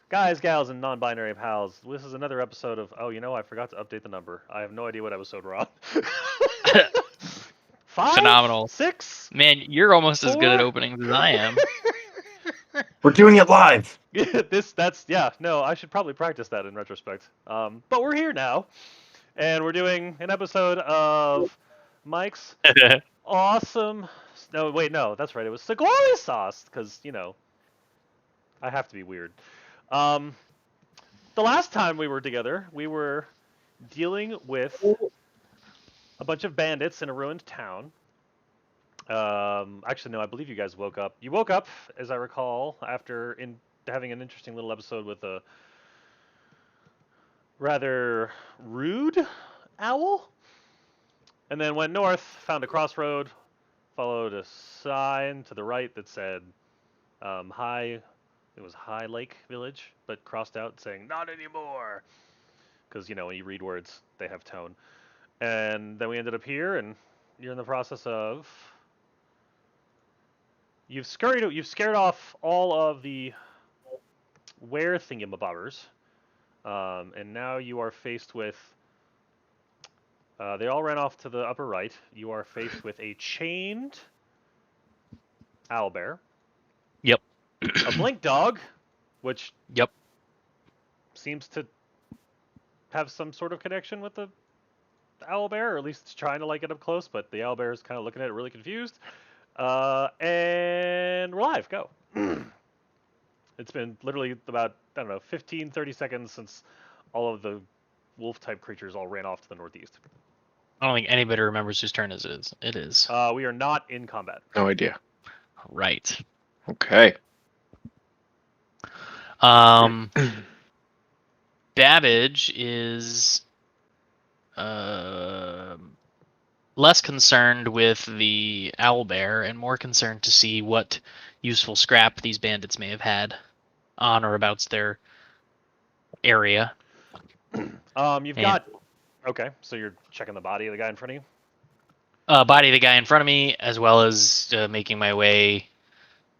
Guys, gals, and non-binary pals, this is another episode of. Oh, I forgot to update the number. I have no idea what episode we're on. Five, Phenomenal. six, Man, you're almost as good at four. openings as I am. We're doing it live. No, I should probably practice that in retrospect. But we're here now, and we're doing an episode of Mike's awesome. No, wait, no, that's right. It was Sugoi sauce, because I have to be weird. Um, the last time we were together, we were dealing with a bunch of bandits in a ruined town. Actually, no, I believe you guys woke up. You woke up, as I recall, after having an interesting little episode with a rather rude owl, and then went north, found a crossroad, followed a sign to the right that said High. It was High Lake Village, but crossed out saying not anymore, because when you read words, they have tone. And then we ended up here, and you're in the process of you've scared off all of the were thingamabobbers, and now you are faced with. They all ran off to the upper right. You are faced with a chained owlbear, Yep. a blink dog, which Yep. seems to have some sort of connection with the owlbear, or at least it's trying to get up close, but the owlbear is kind of looking at it really confused. And we're live. Go. It's been literally about, I don't know, 15, 30 seconds since all of the wolf-type creatures all ran off to the northeast. I don't think anybody remembers whose turn it is. It is. We are not in combat. No idea. Right. Okay. Babbage is less concerned with the owlbear and more concerned to see what useful scrap these bandits may have had on or about their area. You've got. Okay, so you're checking the body of the guy in front of you? Body of the guy in front of me, as well as making my way,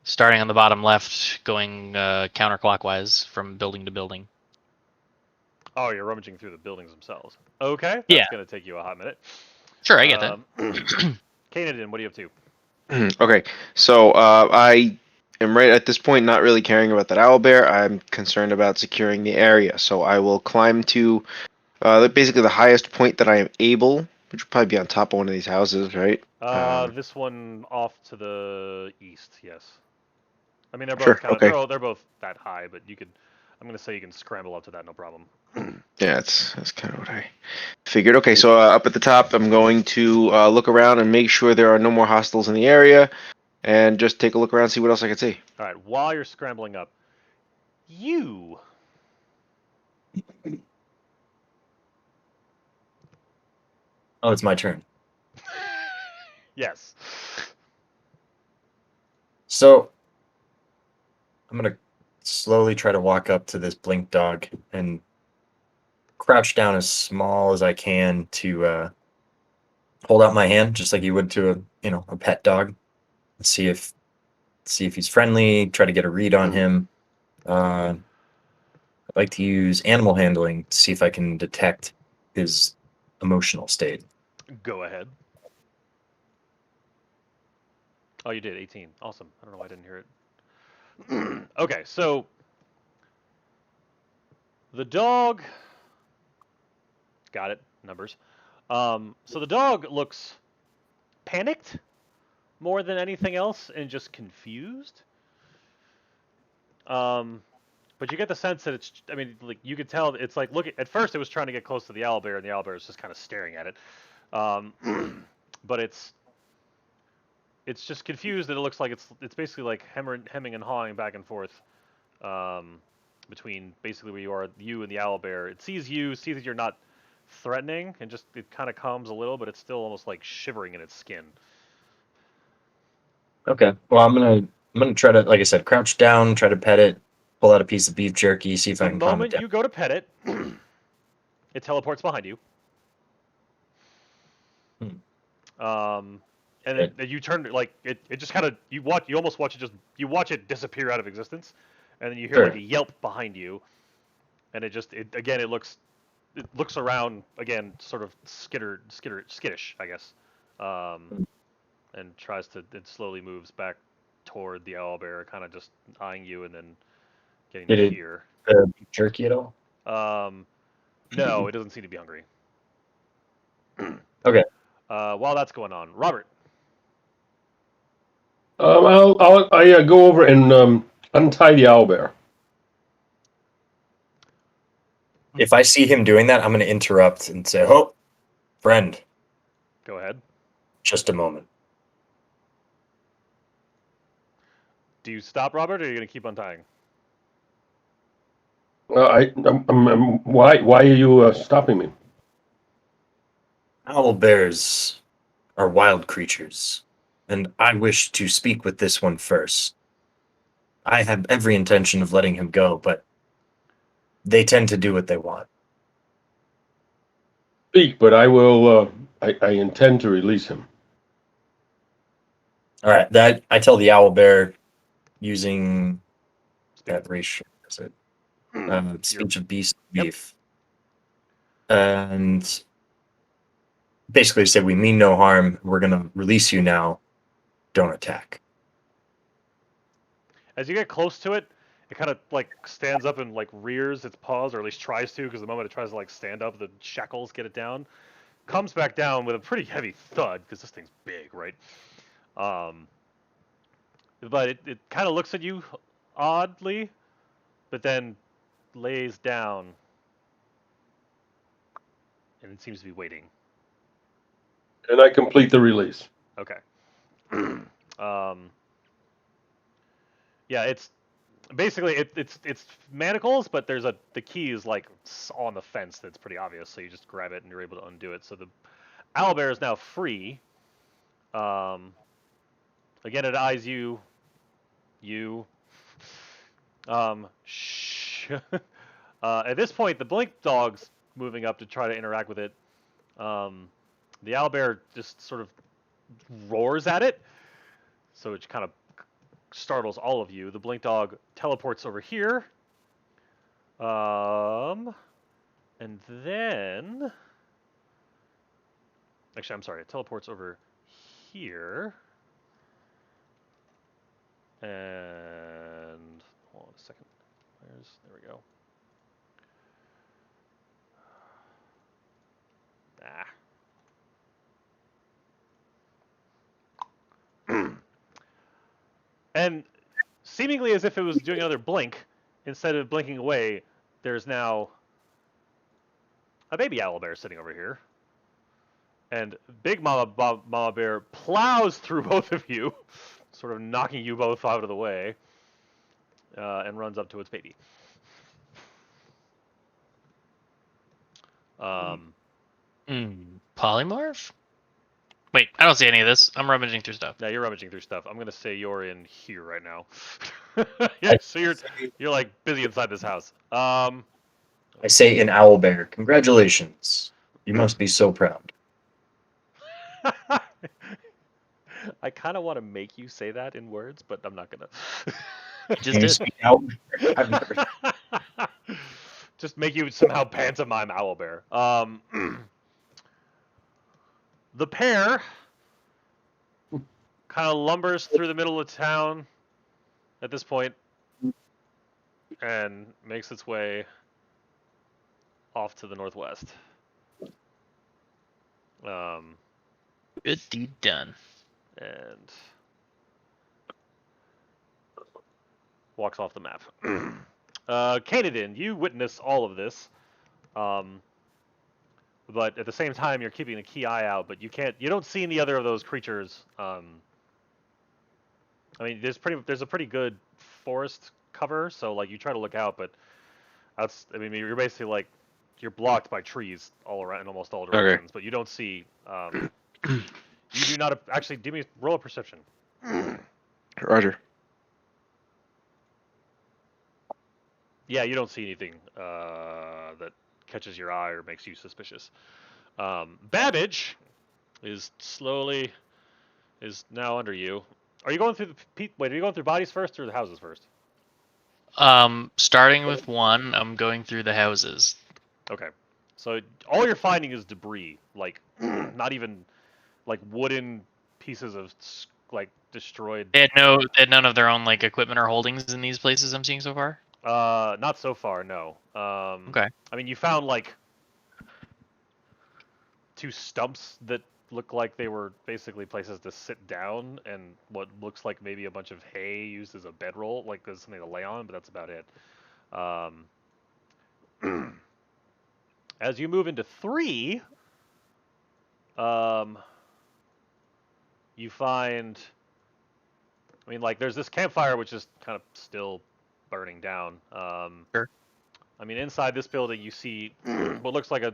starting on the bottom left, going counterclockwise from building to building. Oh, you're rummaging through the buildings themselves. Okay, that's Yeah. going to take you a hot minute. Sure, I get that. Kanadin, what are you up to? Okay, so I am right at this point not really caring about that owlbear. I'm concerned about securing the area, so I will climb to basically the highest point that I am able, which will probably be on top of one of these houses, right? This one off to the east, yes. I mean, they're both Sure, kind of okay. they're both that high, but you could. I'm going to say you can scramble up to that, no problem. Yeah, that's kind of what I figured. Okay, so up at the top, I'm going to look around and make sure there are no more hostiles in the area, and just take a look around, see what else I can see. All right, while you're scrambling up, you. Oh, it's my turn. Yes. So I'm gonna slowly try to walk up to this blink dog and crouch down as small as I can to hold out my hand, just like you would to a pet dog, and see if he's friendly. Try to get a read on him. I'd like to use animal handling to see if I can detect his emotional state. Go ahead. Oh, you did 18. Awesome. I don't know why I didn't hear it. Okay, so the dog. Got it. Numbers. So the dog looks panicked more than anything else and just confused. But you get the sense that it's. I mean, you could tell it's look. At first, it was trying to get close to the owlbear, and the owlbear is just kind of staring at it. But it's just confused, and it looks like it's basically like hemming and hawing back and forth between basically where you and the owlbear. It sees that you're not threatening, and just it kind of calms a little, but it's still almost like shivering in its skin. Okay. Well, I'm gonna try to, like I said, crouch down, try to pet it, pull out a piece of beef jerky, see if I The can calm it moment down. you go to pet it, it teleports behind you. And then you turn it just kind of you almost watch it disappear out of existence, and then you hear Sure. like a yelp behind you, and it looks around again, sort of skittish, I guess, and it slowly moves back toward the owlbear, kind of just eyeing you and then getting Did to it here. beef jerky at all? No, it doesn't seem to be hungry. Okay. While that's going on, Robert. I go over and untie the owlbear. If I see him doing that, I'm going to interrupt and say, "Oh, friend, Go ahead. just a moment." Do you stop, Robert, or are you going to keep untying? Why are you stopping me? Owl bears are wild creatures, and I wish to speak with this one first. I have every intention of letting him go, but they tend to do what they want. Speak, but I will. I intend to release him. All right, that I tell the owl bear using that ratio. Is it speech of beast beef? And basically say, "We mean no harm. We're going to release you now. Don't attack." As you get close to it, it kind of like stands up and like rears its paws, or at least tries to, because the moment it tries to like stand up, the shackles get it down. Comes back down with a pretty heavy thud, because this thing's big, right? But it kind of looks at you oddly, but then lays down, and it seems to be waiting. And I complete the release. Okay. Yeah, it's basically it's manacles, but the key is like on the fence that's pretty obvious, so you just grab it and you're able to undo it. So the owlbear is now free. Again, it eyes you. Shh. At this point, the blink dog's moving up to try to interact with it. The owlbear just sort of roars at it, so it kind of startles all of you. The blink dog teleports over here. And then... Actually, I'm sorry. It teleports over here. And... Hold on a second. There we go. And seemingly as if it was doing another blink, instead of blinking away, there's now a baby owlbear sitting over here. And Big Mama Bear plows through both of you, sort of knocking you both out of the way, and runs up to its baby. Polymorph? Wait, I don't see any of this. I'm rummaging through stuff. Yeah, you're rummaging through stuff. I'm gonna say you're in here right now. Yeah, so you're like busy inside this house. I say in owl bear, "Congratulations. You must be so proud." I kind of want to make you say that in words, but I'm not gonna. Just Can you did. speak owl bear? I've never. Just make you somehow pantomime owlbear. The pair kind of lumbers through the middle of town at this point and makes its way off to the northwest. Good deed done. And walks off the map. Canadin, you witness all of this, but at the same time you're keeping a key eye out. But you don't see any other of those creatures. I mean, there's a pretty good forest cover, so like you try to look out, but you're basically like you're blocked by trees all around in almost all directions. Okay. But you don't see. You do not actually. Give me roll a perception. Roger. Yeah, you don't see anything that catches your eye or makes you suspicious. Babbage is now under you. Are you going through Wait, are you going through bodies first or the houses first? Starting with one, I'm going through the houses. Okay. So all you're finding is debris, like not even like wooden pieces of like destroyed. They had none of their own like equipment or holdings in these places I'm seeing so far. Not so far, no. Okay. I mean, you found like two stumps that look like they were basically places to sit down, and what looks like maybe a bunch of hay used as a bedroll, like as something to lay on, but that's about it. As you move into 3, you find. I mean, like, there's this campfire which is kind of still burning down. Sure. I mean, inside this building, you see what looks like a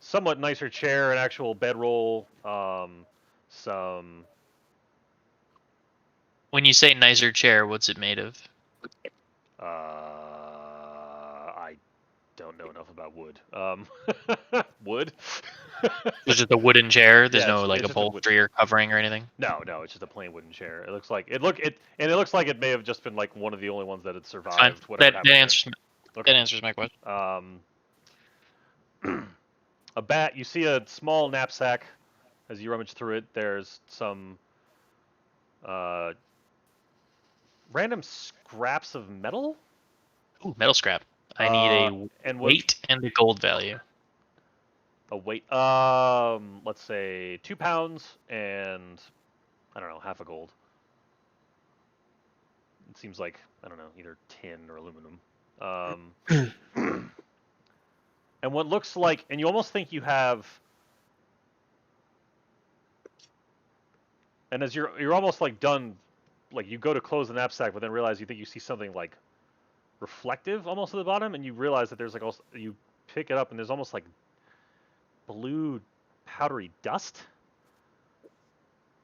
somewhat nicer chair, an actual bedroll, some. When you say nicer chair, what's it made of? I don't know enough about wood. Wood? It's just a wooden chair. There's Yeah, no like it's just a upholstery or covering or anything. No, it's just a plain wooden chair. It looks like it looks like it may have just been like one of the only ones that had survived. Fine. Whatever That happened there. answers Okay. that answers my question. A bat. You see a small knapsack as you rummage through it. There's some random scraps of metal. Ooh, metal scrap. I need a and weight and a gold value. a weight. Let's say 2 pounds and I don't know, half a gold. It seems like I don't know, either tin or aluminum. And what looks like, and you almost think you have. And as you're almost like done, like you go to close the knapsack, but then realize you think you see something like reflective almost at the bottom, and you realize that there's like also you pick it up and there's almost like blue powdery dust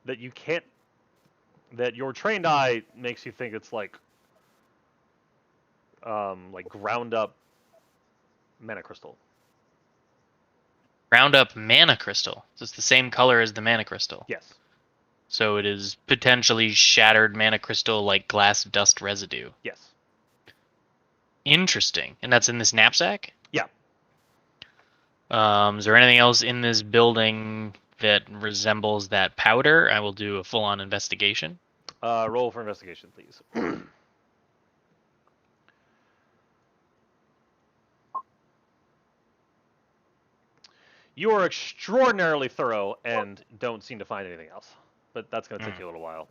that you can't. That your trained eye makes you think it's like ground up mana crystal. Ground up mana crystal. So it's the same color as the mana crystal. Yes. So it is potentially shattered mana crystal like glass dust residue. Yes. Interesting. And that's in this knapsack? Yeah. Is there anything else in this building that resembles that powder? I will do a full-on investigation. Roll for investigation, please. You are extraordinarily thorough and don't seem to find anything else. But that's going to take you a little while.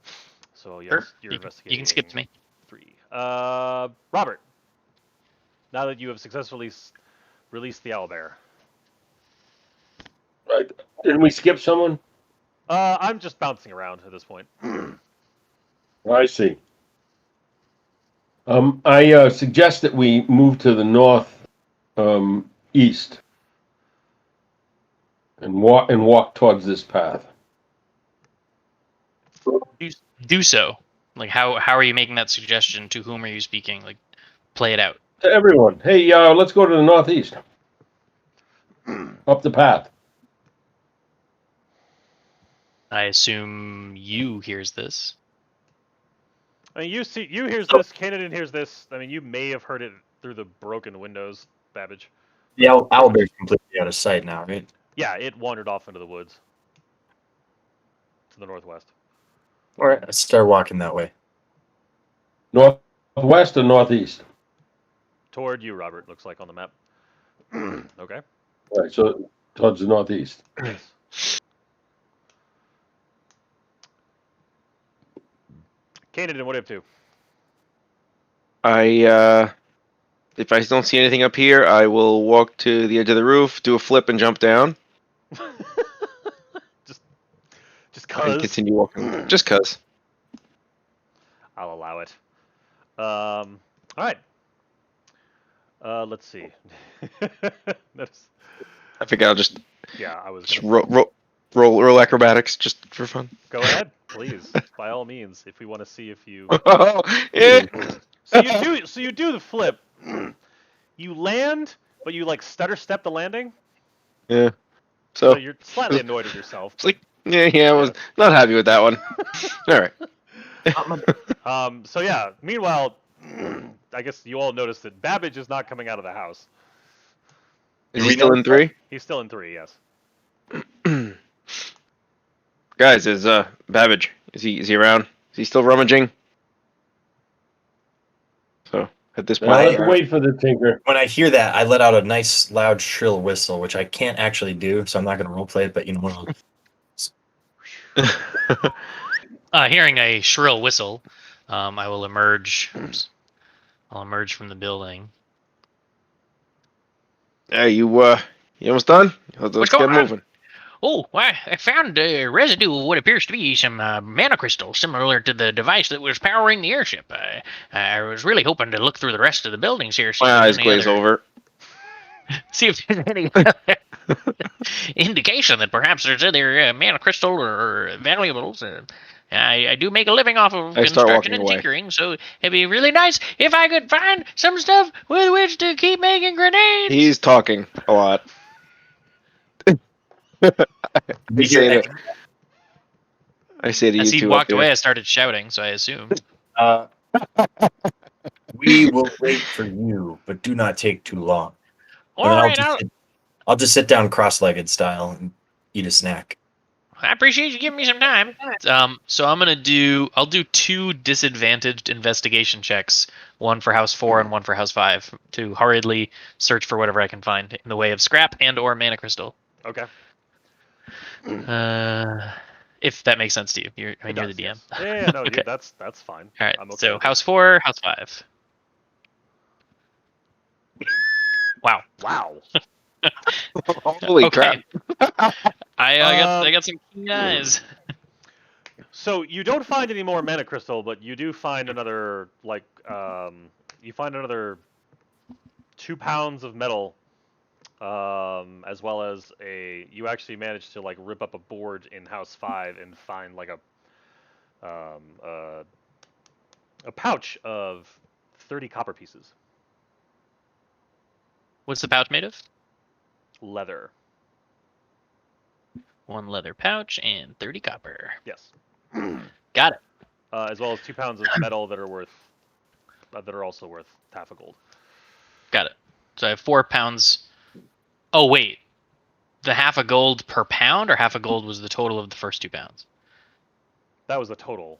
So yes, Sure. you're You investigating. can skip to me. 3. Robert. Now that you have successfully released the owlbear. Right. Didn't we skip someone? I'm just bouncing around at this point. I see. I suggest that we move to the north east and walk towards this path. Do so. Like how are you making that suggestion? To whom are you speaking? Like play it out. To everyone, hey, let's go to the northeast. Up the path. I assume you hears this. I mean, you hears this. Canadian hears this. I mean, you may have heard it through the broken windows, Babbage. The owlbear's completely out of sight now, right? Yeah, it wandered off into the woods to the northwest. All right, let's start walking that way. Northwest or northeast? Toward you, Robert. Looks like on the map. Okay. All right, so towards the northeast. Yes. Canadian, what are you up to? If I don't see anything up here, I will walk to the edge of the roof, do a flip, and jump down, just and cause. continue walking. Just cause. I'll allow it. All right. Let's see. I think I'll just Yeah, I was. just roll acrobatics just for fun. Go ahead, please. By all means, if we want to see if you. Oh, yeah. So you do the flip. You land, but you like stutter step the landing. Yeah. So So you're slightly annoyed with yourself. it's like, yeah, I was not happy with that one. All right. So yeah. Meanwhile, I guess you all noticed that Babbage is not coming out of the house. Is Do he we still in notice that? 3? He's still in 3, yes. Guys, is Babbage? Is he around? Is he still rummaging? So at this point, Let's wait for the tinker. When I hear that, I let out a nice, loud, shrill whistle, which I can't actually do, so I'm not going to roleplay it. But you know what? Hearing a shrill whistle, I will emerge. I'll emerge from the building. Hey, you almost done? Let's get going on? moving. Oh, I found a residue of what appears to be some mana crystal, similar to the device that was powering the airship. I was really hoping to look through the rest of the buildings here, see My if eyes there's any glaze other, over. see if there's any other indication that perhaps there's other mana crystal or valuables. I do make a living off of I start construction walking and away. tinkering, so it'd be really nice if I could find some stuff with which to keep making grenades. He's talking a lot. I You hear say that? that. I say to you As he two up walked away, here. I started shouting, so I assume. We will wait for you, but do not take too long. All And then right, I'll just sit down cross-legged style and eat a snack. I appreciate you giving me some time. So I'll do 2 disadvantaged investigation checks, one for House 4 and one for House 5, to hurriedly search for whatever I can find in the way of scrap and or mana crystal. Okay. If that makes sense to you. You're the DM. Yes. Yeah, no, Okay. that's fine. All right. I'm okay So with House 4, House 5. Wow. it. Wow. Holy Okay. crap! I got some keen eyes. So you don't find any more mana crystal, but you do find another you find another 2 pounds of metal, as well as you actually managed to like rip up a board in House 5 and find like um, uh, a pouch of 30 copper pieces, What's the pouch made of? leather. 1 leather pouch and 30 copper. Yes. Got it. As well as 2 pounds of metal that are also worth half a gold. Got it. So I have 4 pounds. Oh, wait. The half a gold per pound, or half a gold was the total of the first 2 pounds? That was the total.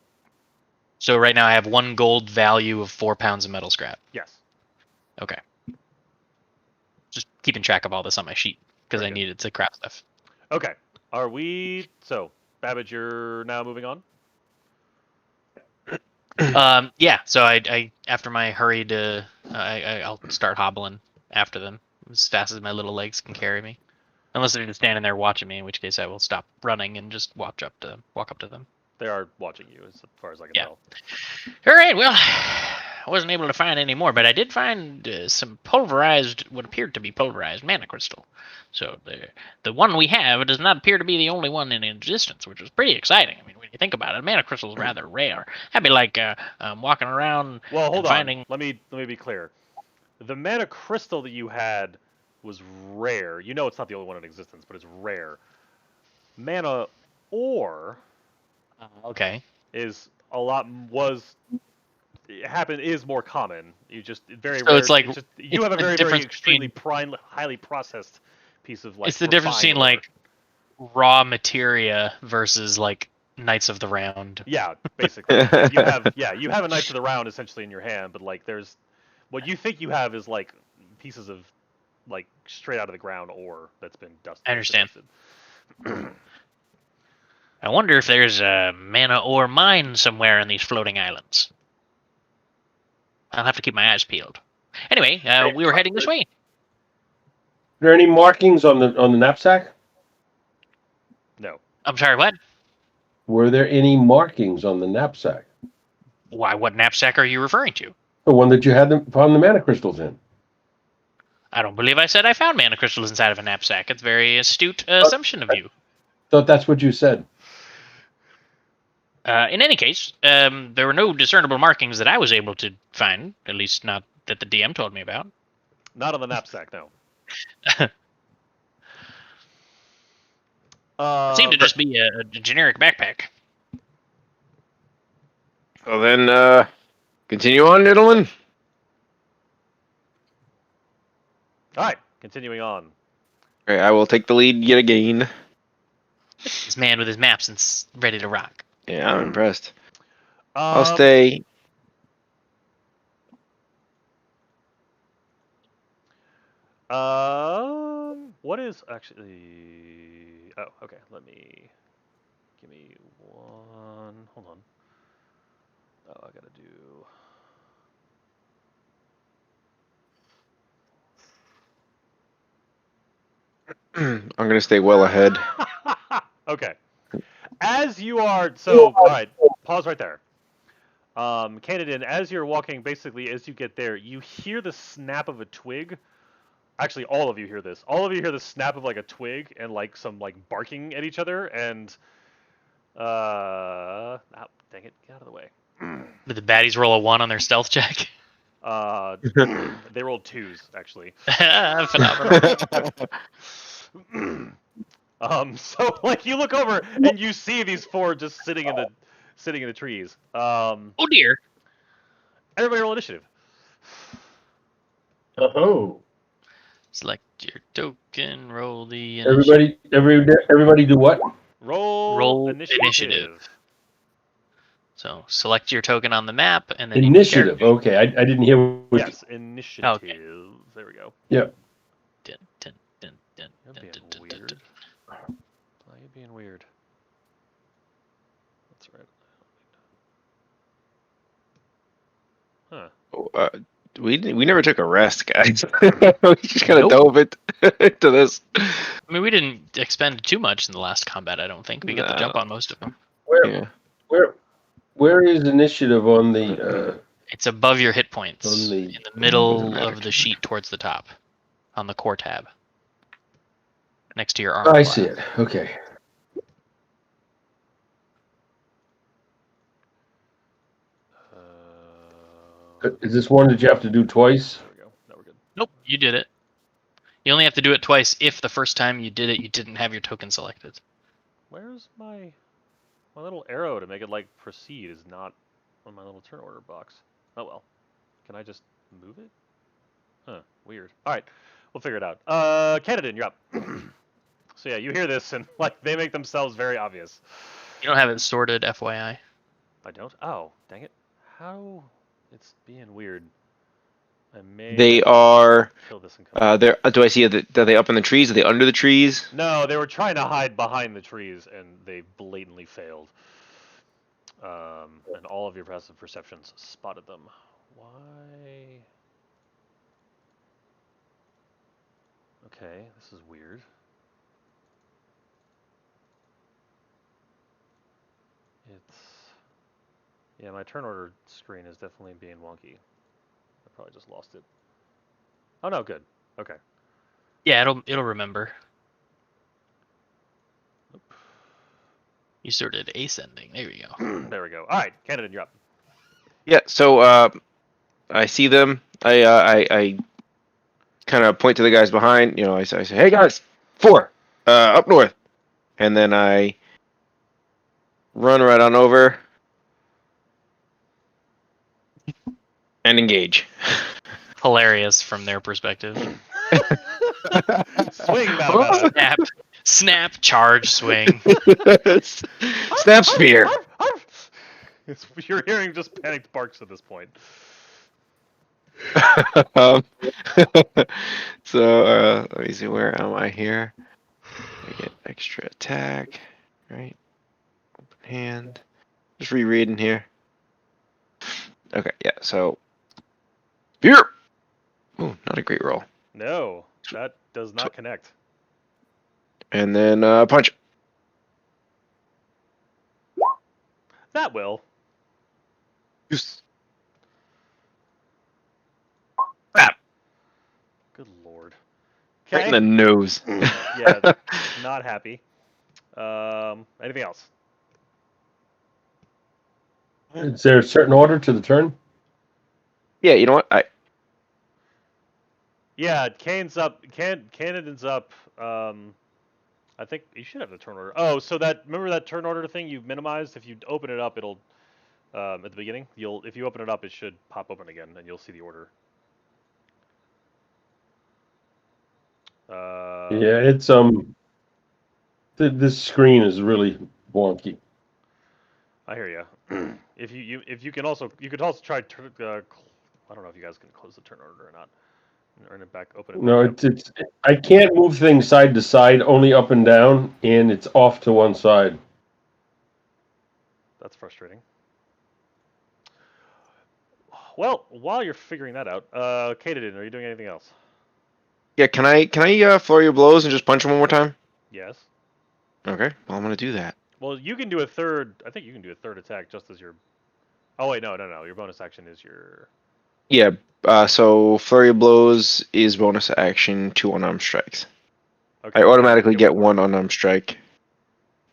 So right now I have 1 gold value of 4 pounds of metal scrap. Yes. Okay. Just keeping track of all this on my sheet because I needed to craft stuff. Okay. So, Babbage, you're now moving on? Yeah. So I after my hurried, I'll start hobbling after them as fast as my little legs can carry me. Unless they're just standing there watching me, in which case I will stop running and just walk up to them. They are watching you, as far as I can Yeah. tell. All right. Well, I wasn't able to find any more, but I did find some what appeared to be pulverized mana crystal. So the one we have does not appear to be the only one in existence, which is pretty exciting. I mean, when you think about it, mana crystal is rather rare. That'd be like walking around Well, hold and on. finding. Let me be clear. The mana crystal that you had was rare. You know it's not the only one in existence, but it's rare. Mana ore Okay. is is more common. You just very So rare. it's like you have a the very difference extremely between- highly processed piece of like. It's the difference between refined ore. like raw materia versus like Knights of the Round. Yeah, basically. you have a Knights of the Round essentially in your hand, but like there's what you think you have is like pieces of like straight out of the ground ore that's been dusted. I understand. Dusted. I wonder if there's a mana ore mine somewhere in these floating islands. I'll have to keep my eyes peeled. Anyway, we were heading this way. Are there any markings on the knapsack? No. I'm sorry, what? Were there any markings on the knapsack? Why, what knapsack are you referring to? The one that you found the mana crystals in. I don't believe I said I found mana crystals inside of a knapsack. It's a very astute assumption of you. Thought that's what you said. In any case, there were no discernible markings that I was able to find, at least not that the DM told me about. Not on the knapsack, no. It seemed to just be a generic backpack. Well then, Continue on, gentlemen. All right, continuing on. All right, I will take the lead yet again. This man with his maps and ready to rock. Yeah, I'm impressed. I'll Um, stay. What is actually? Oh, okay. Give me one. Hold on. Oh, I gotta do. I'm gonna stay well ahead. Okay. As you are, so all right. Pause right there. Canadian, as you're walking, basically as you get there, you hear the snap of a twig. Actually, all of you hear this. All of you hear the snap of like a twig and like some like barking at each other, and dang it, get out of the way. Did the baddies roll a 1 on their stealth check? They rolled 2s actually. Phenomenal. So like you look over and you see these four just sitting in the trees. Oh dear. Everybody roll initiative. Oh. Select your token, roll the initiative. Everybody do what? Roll initiative. initiative. So select your token on the map and then Initiative. Okay, I didn't hear what. Yes, initiative. Okay. There we go. Yeah. Dun, dun, dun, dun, You're dun, being dun, dun, weird. dun. Why are you being weird? That's right. Huh. We never took a rest, guys. We just kind of dove into this. I mean, we didn't expend too much in the last combat. I don't think we got the jump on most of them. Yeah. Where is initiative on the? It's above your hit points On the- in the middle matter. of the sheet towards the top, on the core tab, next to your armor. I class. see it. Okay. Is this one that you have to do twice? There we go. Now we're good. Nope, you did it. You only have to do it twice if the first time you did it, you didn't have your token selected. Where's my little arrow to make it like proceed is not on my little turn order box. Oh well. Can I just move it? Huh. Weird. All right. We'll figure it out. Canadian, you're up. So yeah, you hear this and like they make themselves very obvious. You don't have it sorted, FYI. I don't? Oh, dang it. How? It's being weird. I may They are. kill this and come They're. Do I see? Are they up in the trees? Are they under the trees? No, they were trying to hide behind the trees and they blatantly failed. And all of your passive perceptions spotted them. Why? Okay, this is weird. Yeah, my turn order screen is definitely being wonky. I probably just lost it. Oh no, good. Okay. Yeah, it'll remember. You sorted ascending. There we go. There we go. All right, Canadian, you're up. Yeah. So I see them. I kind of point to the guys behind. You know, I say, "Hey guys, 4, up north," and then I run right on over and engage. Hilarious from their perspective. Swing, Baba. Snap, charge, swing. Snap spear. You're hearing just panicked barks at this point. So let me see, where am I here? I get extra attack, right? Open hand. Just rereading here. Okay, yeah. So spear. Ooh, not a great roll. No, that does not connect. And then punch. That will. Yes. Good lord. Right in Okay. the nose. Yeah, not happy. Anything else? Is there a certain order to the turn? Yeah, you know what? Yeah, Kane's up. Canadian's up. I think you should have the turn order. Oh, so remember that turn order thing you minimized? If you open it up, it'll at the beginning. If you open it up, it should pop open again, and you'll see the order. Yeah, it's this screen is really wonky. I hear you. If you can also you could also try. I don't know if you guys can close the turn order or not. Turn it back, open it No, back up. it's I can't move things side to side, only up and down, and it's off to one side. That's frustrating. Well, while you're figuring that out, Katadin, are you doing anything else? Yeah, can I flurry of blows and just punch him one more time? Yes. Okay, well I'm gonna do that. Well, you can do a third. I think you can do a third attack just as your. Oh wait, no. Your bonus action is your. Yeah, so flurry of blows is bonus action, 2 unarmed strikes. Okay. I So automatically you get 1 unarmed strike.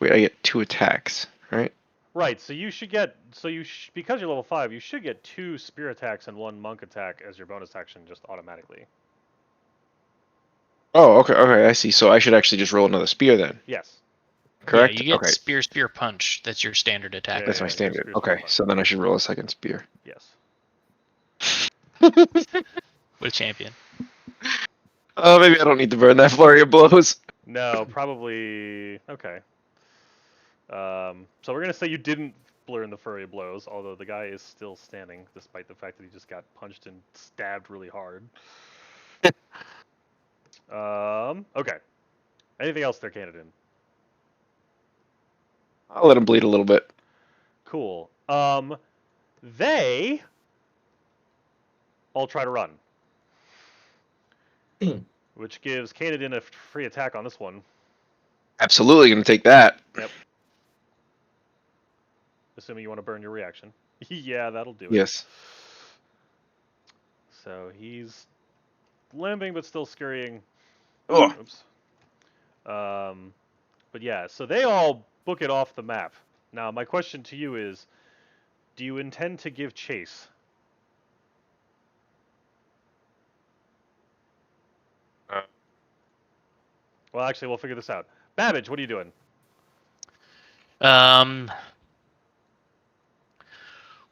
Wait, I get 2 attacks, right? Right. So you should get. Because you're level 5, you should get 2 spear attacks and 1 monk attack as your bonus action just automatically. Oh, okay, I see. So I should actually just roll another spear then, Yes. correct? Yeah, you get Okay, spear, punch. That's your standard attack. Yeah, that's my your standard. spear's Okay, fine. so then I should roll a second spear. Yes. What a champion. Oh, maybe I don't need to burn that flurry of blows. No, probably. Okay. So we're gonna say you didn't learn the flurry of blows, although the guy is still standing despite the fact that he just got punched and stabbed really hard. Okay. Anything else there, Canadin? I'll let him bleed a little bit. Cool. They all try to run, which gives Canadin a free attack on this one. Absolutely gonna take that. Yep. Assuming you want to burn your reaction. Yeah, that'll do it. Yes. So he's limping but still scurrying. Oh, Oops. But yeah, so they all book it off the map. Now, my question to you is, do you intend to give chase? Well, actually, we'll figure this out. Babbage, what are you doing?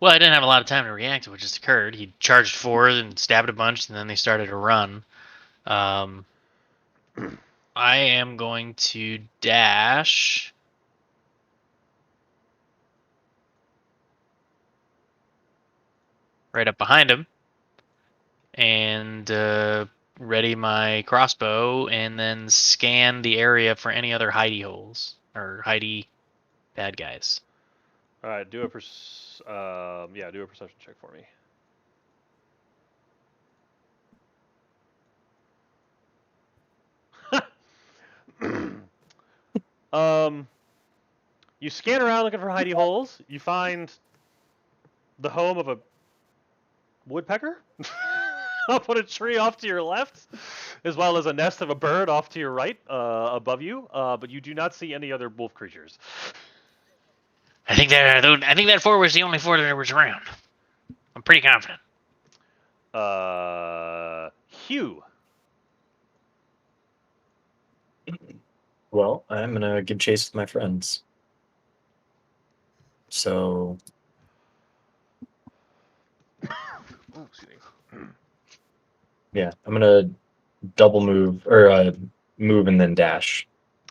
Well, I didn't have a lot of time to react to what just occurred. He charged forward and stabbed a bunch, and then they started to run. I am going to dash. Right up behind him. And ready my crossbow, and then scan the area for any other hidey holes or hidey bad guys. All right, do a perception check for me. You scan around looking for hidey holes. You find the home of a woodpecker up on a tree off to your left, as well as a nest of a bird off to your right, above you. But you do not see any other wolf creatures. I think that four was the only four that was around. I'm pretty confident. Hugh. Well, I'm gonna give chase with my friends. So Oh, excuse me. yeah, I'm gonna double move or move and then dash.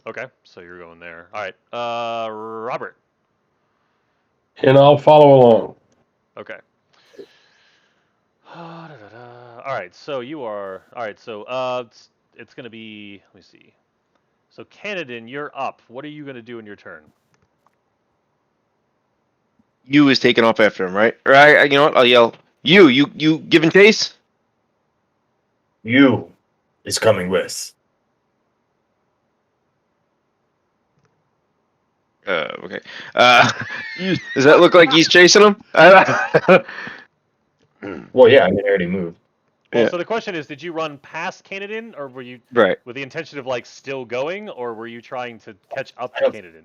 Okay, so you're going there. All right, Robert. And I'll follow along. Okay. All right, so you are. All right, so it's gonna be. Let me see. So Canadin, you're up. What are you gonna do in your turn? you is taking off after him, right? Or you know what? I'll yell. You giving chase? You is coming with. Okay. Does that look like he's chasing him? Well, yeah, I mean, I already moved. Well, Yeah. so the question is, did you run past Canadin, or were you Right. with the intention of like still going, or were you trying to catch up to I don't- Canadin?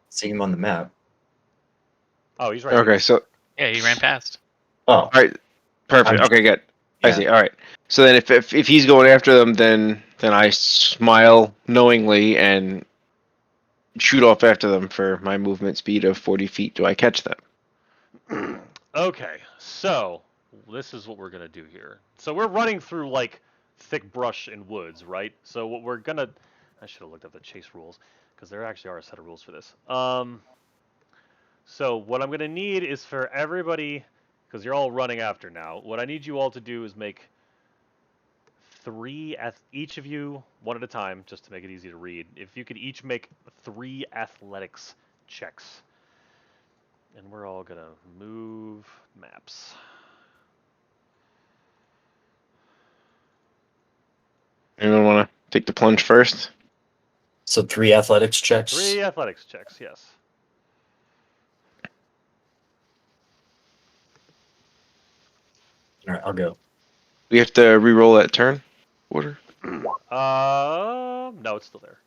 See him on the map. Oh, he's right Okay. here. So Yeah, he ran past. Oh, all right. Perfect. I'm- Okay. Good. I yeah. see. All right. So then, if he's going after them, then I smile knowingly and shoot off after them for my movement speed of 40 feet. Do I catch them? Okay, so this is what we're gonna do here. So we're running through like thick brush and woods, right? So what we're gonna, I should have looked up the chase rules because there actually are a set of rules for this. So what I'm gonna need is for everybody, because you're all running after now. What I need you all to do is make each of you one at a time, just to make it easy to read. If you could each make 3 athletics checks, and we're all gonna move maps. Anyone want to take the plunge first? So 3 athletics checks. 3 athletics checks, yes. All right, I'll go. We have to re-roll that turn order. No, it's still there.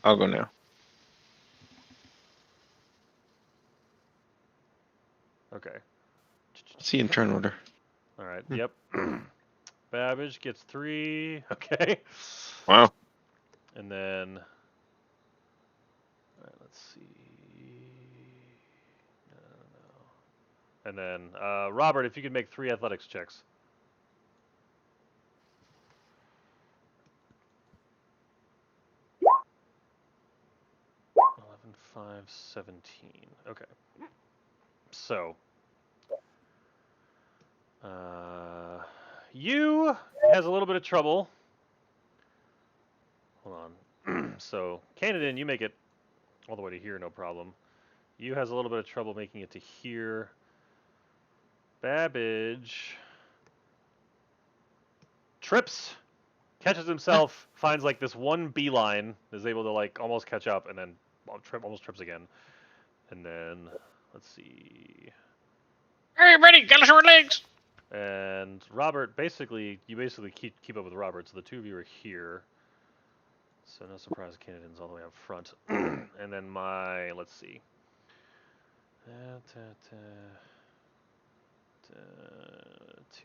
I'll go now. Okay. Let's see in turn order. All right. Yep. Babbage gets 3. Okay. Wow. And then, all right, let's see. No. And then, Robert, if you could make 3 athletics checks. 11, 5, 17. Okay. So, you has a little bit of trouble. Hold on. So, Canadin, you make it all the way to here, no problem. You has a little bit of trouble making it to here. Babbage trips, catches himself, finds like this one beeline, is able to like almost catch up, and then almost trips again. And then let's see. Hey, ready? Got short legs. And Robert, you basically keep up with Robert. So the two of you are here. So no surprise, Canadian's all the way up front. And then let's see. 2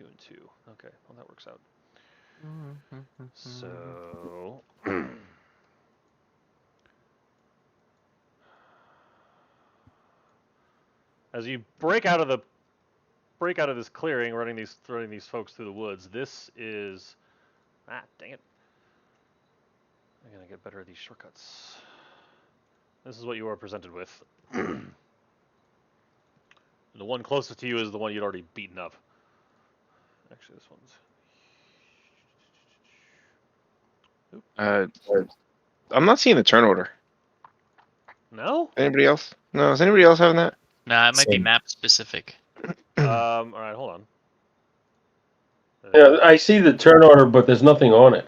and 2. Okay, well that works out. So as you break out of this clearing, running these folks through the woods, this is dang it. I'm gonna get better at these shortcuts. This is what you are presented with. The one closest to you is the one you'd already beaten up. Actually, this one's. I'm not seeing the turn order. No? Anybody else? No, is anybody else having that? Nah, it might be Same. map specific. All right, hold on. Yeah, I see the turn order, but there's nothing on it.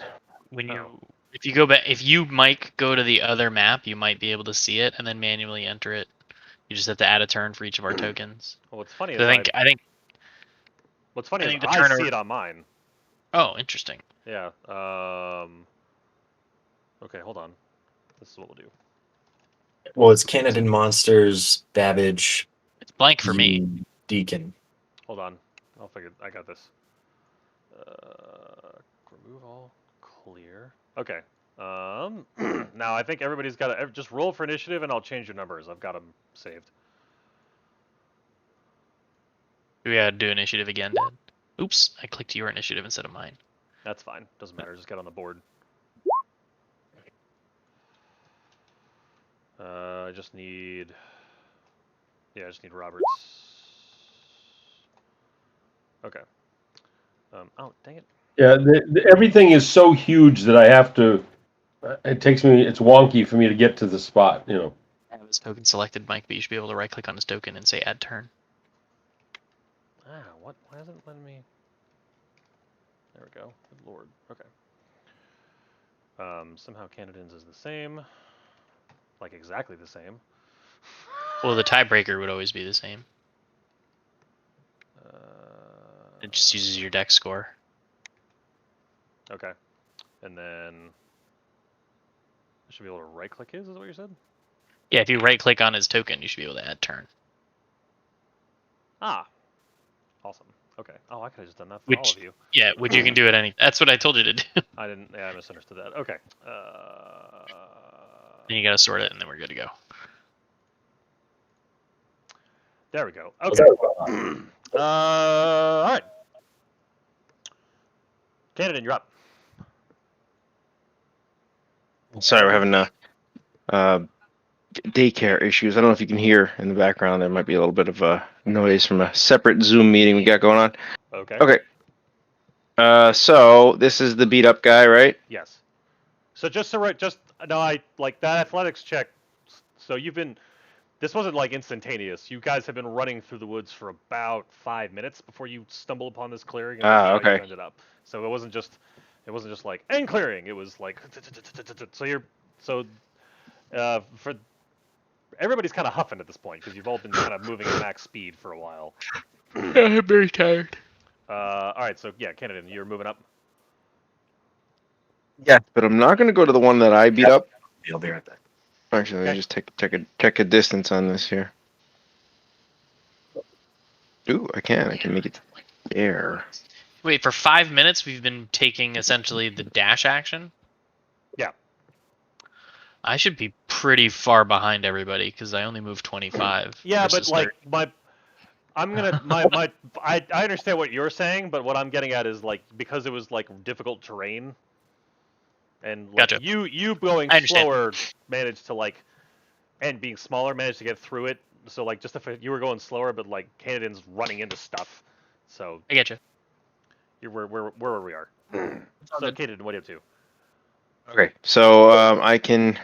When Oh. if you go back, if you Mike go to the other map, you might be able to see it and then manually enter it. You just have to add a turn for each of our tokens. Well, what's funny So is I think. what's funny I is think the I turn see order- it on mine. Oh, interesting. Yeah. Okay, hold on. This is what we'll do. Well, it's Canadian Monsters, Babbage, It's blank for me. you, Deacon. Hold on. I'll figure. I got this. Remove all. Clear. Okay. Now I think everybody's got to just roll for initiative, and I'll change your numbers. I've got them saved. We gotta do initiative again, Dad. Oops, I clicked your initiative instead of mine. That's fine. Doesn't matter. Just get on the board. I just need. Yeah, I just need Robert's. Okay. Oh, dang it. Yeah, everything is so huge that I have to. It's wonky for me to get to the spot. I have his token selected, Mike, but you should be able to right click on his token and say add turn. What? Why isn't it letting me? There we go. Good lord. Okay. Somehow Canadians is the same. Like exactly the same. Well, the tiebreaker would always be the same. It just uses your deck score. Okay. And then I should be able to right click his, is what you said? Yeah, if you right click on his token, you should be able to add turn. Ah. Awesome. Okay. Oh, I could have just done that for all of you. Yeah, which you can do at any. That's what I told you to do. I didn't. Yeah, I misunderstood that. Okay. Then you gotta sort it, and then we're good to go. There we go. Okay. All right. Canada, you're up. Sorry, we're having daycare issues. I don't know if you can hear in the background. There might be a little bit of noise from a separate Zoom meeting we got going on. Okay. Okay. So this is the beat up guy, right? Yes. So just no, I like that athletics check. So you've been. This wasn't like instantaneous. You guys have been running through the woods for about 5 minutes before you stumbled upon this clearing, and this is how you Okay. ended up. So it wasn't just like end clearing. It was like so you're so for everybody's kind of huffing at this point because you've all been kind of moving at max speed for a while. I'm very tired. All right, so yeah, Canada, you're moving up. Yeah, but I'm not gonna go to the one that I beat up. He'll be right there. Actually, let Okay. me just check a distance on this here. Ooh, I can make it there. Wait, for 5 minutes we've been taking essentially the dash action? Yeah. I should be pretty far behind everybody because I only moved 25. Yeah, but versus like 30. I understand what you're saying, but what I'm getting at is like because it was like difficult terrain, and like Gotcha. you going I understand. slower managed to like, and being smaller managed to get through it. So like just if you were going slower, but like Canadians running into stuff, so I get you. you're where we are. So Canadian, what are you up to? Okay, so I can.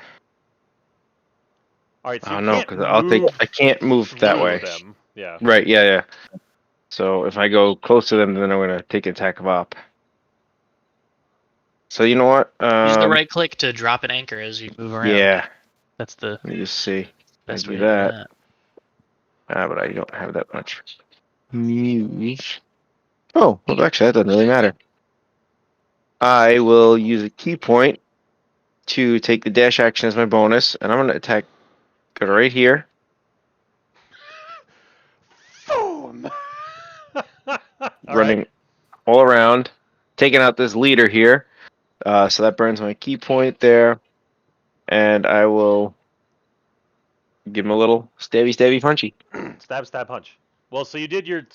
All right, so I you don't know can't because I can't move that through way. them. Yeah. Right? Yeah. So if I go close to them, then I'm gonna take an attack of op. So you know what? Use the right click to drop an anchor as you move around. Yeah. That's the Let me just see. best I way do to do that. that. But I don't have that much. Muse. Oh, well, actually, that doesn't really matter. I will use a key point to take the dash action as my bonus, and I'm gonna attack. Go right here, Boom. All running right. all around, taking out this leader here. So that burns my key point there, and I will give him a little stabby punchy. Stab, punch. Well, so you did your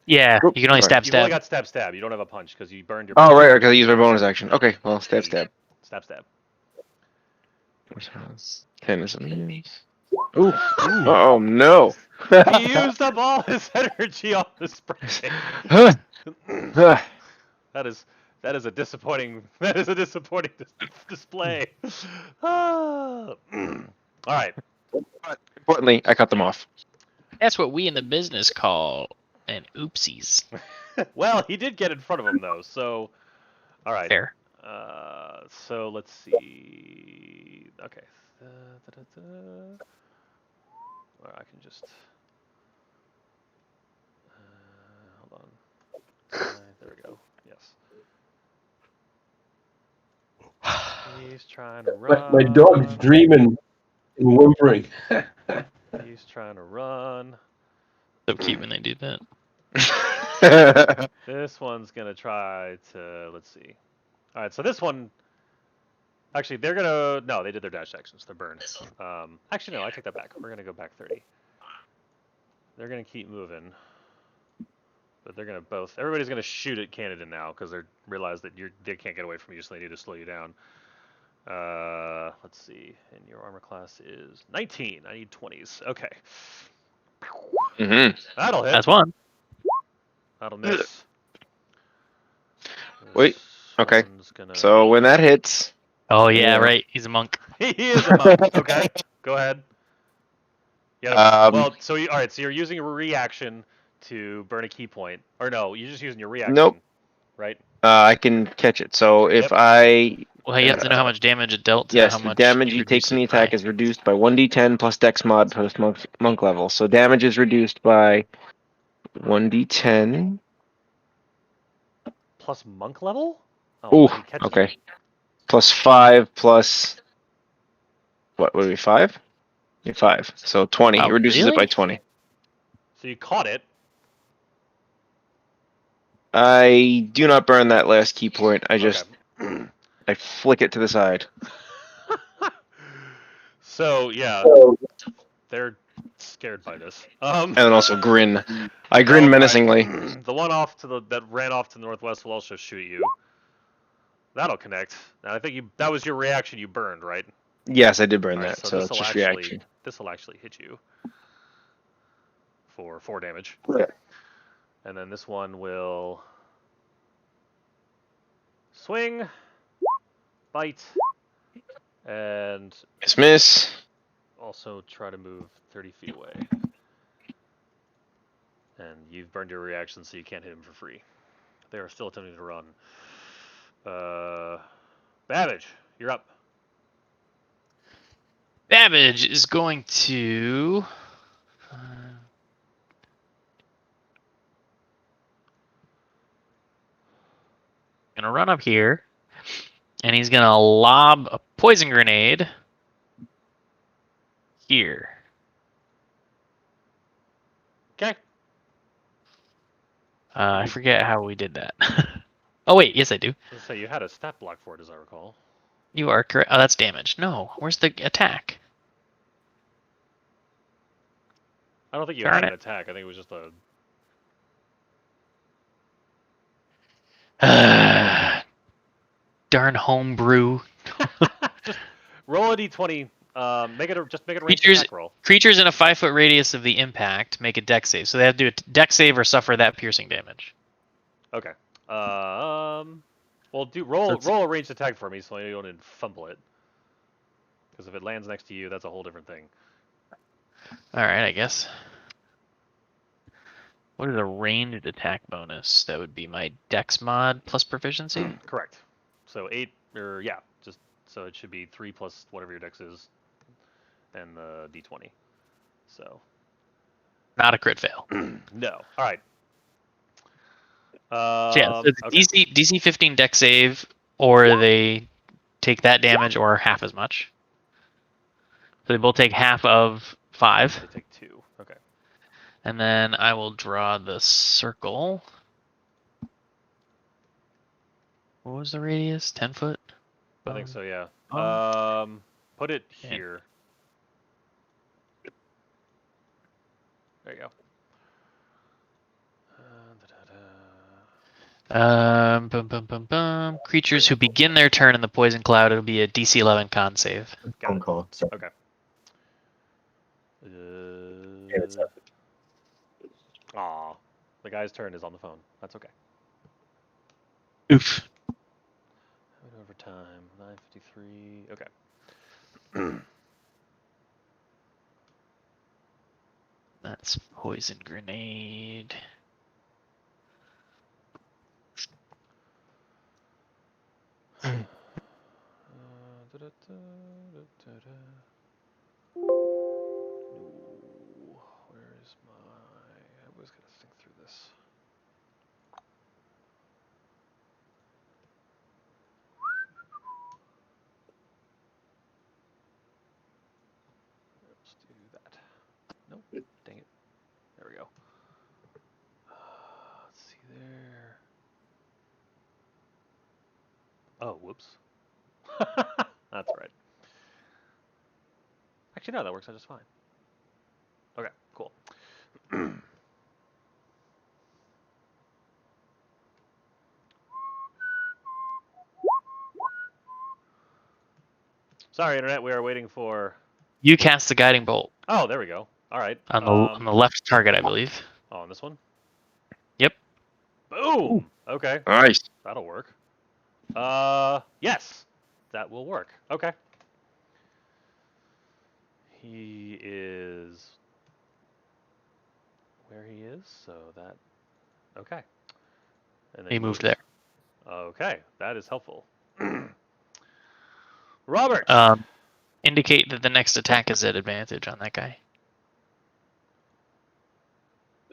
Yeah, Oop, you can only sorry. stab you've only stab. got stab. You don't have a punch because you burned your Oh, punch. right, because I used my bonus action. Okay, well, stab. Stab. 10 is a miss. Ooh. Oh no. He used up all his energy on the spray. that is a disappointing display. All right. Importantly, I cut them off. That's what we in the business call an oopsies. Well, he did get in front of him though, so all right. Fair. So let's see. Okay. Or I can just. Hold on. There we go. Yes. He's trying to run. My dog's dreaming and whimpering. He's trying to run. So cute when they do that. This one's gonna try to. Let's see. All right. So this one. Actually, they're gonna. No, they did their dash actions. They're burned. Actually, no. I take that back. We're gonna go back 30. They're gonna keep moving. But they're gonna both. Everybody's gonna shoot at Canada now because they realize that they can't get away from you, so they need to slow you down. Let's see. And your armor class is 19. I need 20s. Okay. That'll hit. That's one. That'll miss. Wait, This okay. one's gonna... So when that hits, Oh yeah, Yeah. right. He's a monk. he is a monk. Okay. Go ahead. Yeah. Well, so all right. So you're using a reaction to burn a key point, or no? You're just using your reaction. Nope. Right. I can catch it. So if Yep. I Well, you have to know how much damage it dealt to yes, how the much damage it you take from the reduces attack by. is reduced by 1d10 plus Dex mod plus monk level. So damage is reduced by 1d10. Plus monk level. Oh, Ooh, when he catches okay. it. Plus 5 plus what would it be 5? Yeah, 5. So 20. Wow, It reduces it really? by 20. So you caught it. I do not burn that last key point. I just Okay. I flick it to the side. So yeah, they're scared by this. And then also grin. I Oh, grin right. menacingly. The one off to that ran off to the northwest will also shoot you. That'll connect. And I think that was your reaction. You burned, right? Yes, I did burn All right, that, so so this it's will just actually reaction. hit you for 4 damage. Yeah. And then this one will swing, bite, and Miss. also try to move 30 feet away. And you've burned your reaction, so you can't hit him for free. They are still attempting to run. Babbage, you're up. Babbage is going to. Gonna run up here, and he's gonna lob a poison grenade here. Okay. I forget how we did that. Oh wait, yes I do. Let's say you had a stat block for it, as I recall. You are correct. Oh, that's damage. No, where's the attack? I don't think you Darn had it. an attack. I think it was just a. Darn homebrew. Just roll a d20. Make it a ranged Creatures- attack roll. Creatures in a 5-foot radius of the impact make a dex save, so they have to do a dex save or suffer that piercing damage. Okay. Well, roll a ranged attack for me, so you don't fumble it. Because if it lands next to you, that's a whole different thing. All right, I guess. What is a ranged attack bonus? That would be my dex mod plus proficiency. Correct. So 8, or yeah, just so it should be 3 plus whatever your dex is, and the d20. So. Not a crit fail. No. All right. Yeah, so it's Okay. DC 15 dex save, or they take that damage or half as much. So they both take half of 5. They take 2. Okay. And then I will draw the circle. What was the radius? 10 foot? I think so. Yeah. Oh. Put it Yeah. here. There you go. Creatures who begin their turn in the poison cloud, it'll be a DC 11 con save. Got Phone it. call. Sorry. Okay. It's up. Aw, the guy's turn is on the phone. That's okay. Oof. Overtime, 9:53. Okay. That's poison grenade. Where is my? I was gonna think through this. Let's do that. Nope. Dang it. There we go. Let's see there. Oh, whoops. That's right. Actually, no, that works out just fine. Okay, cool. Sorry, internet. We are waiting for. You cast the guiding bolt Oh, there we go. All right. on the left target, I believe. Oh, on this one. Yep. Boom. Okay, Nice. that'll work. Yes, that will work. Okay. He is where he is, so that. Okay. And then He moved moves. there. Okay, that is helpful. Robert. Indicate that the next attack is at advantage on that guy.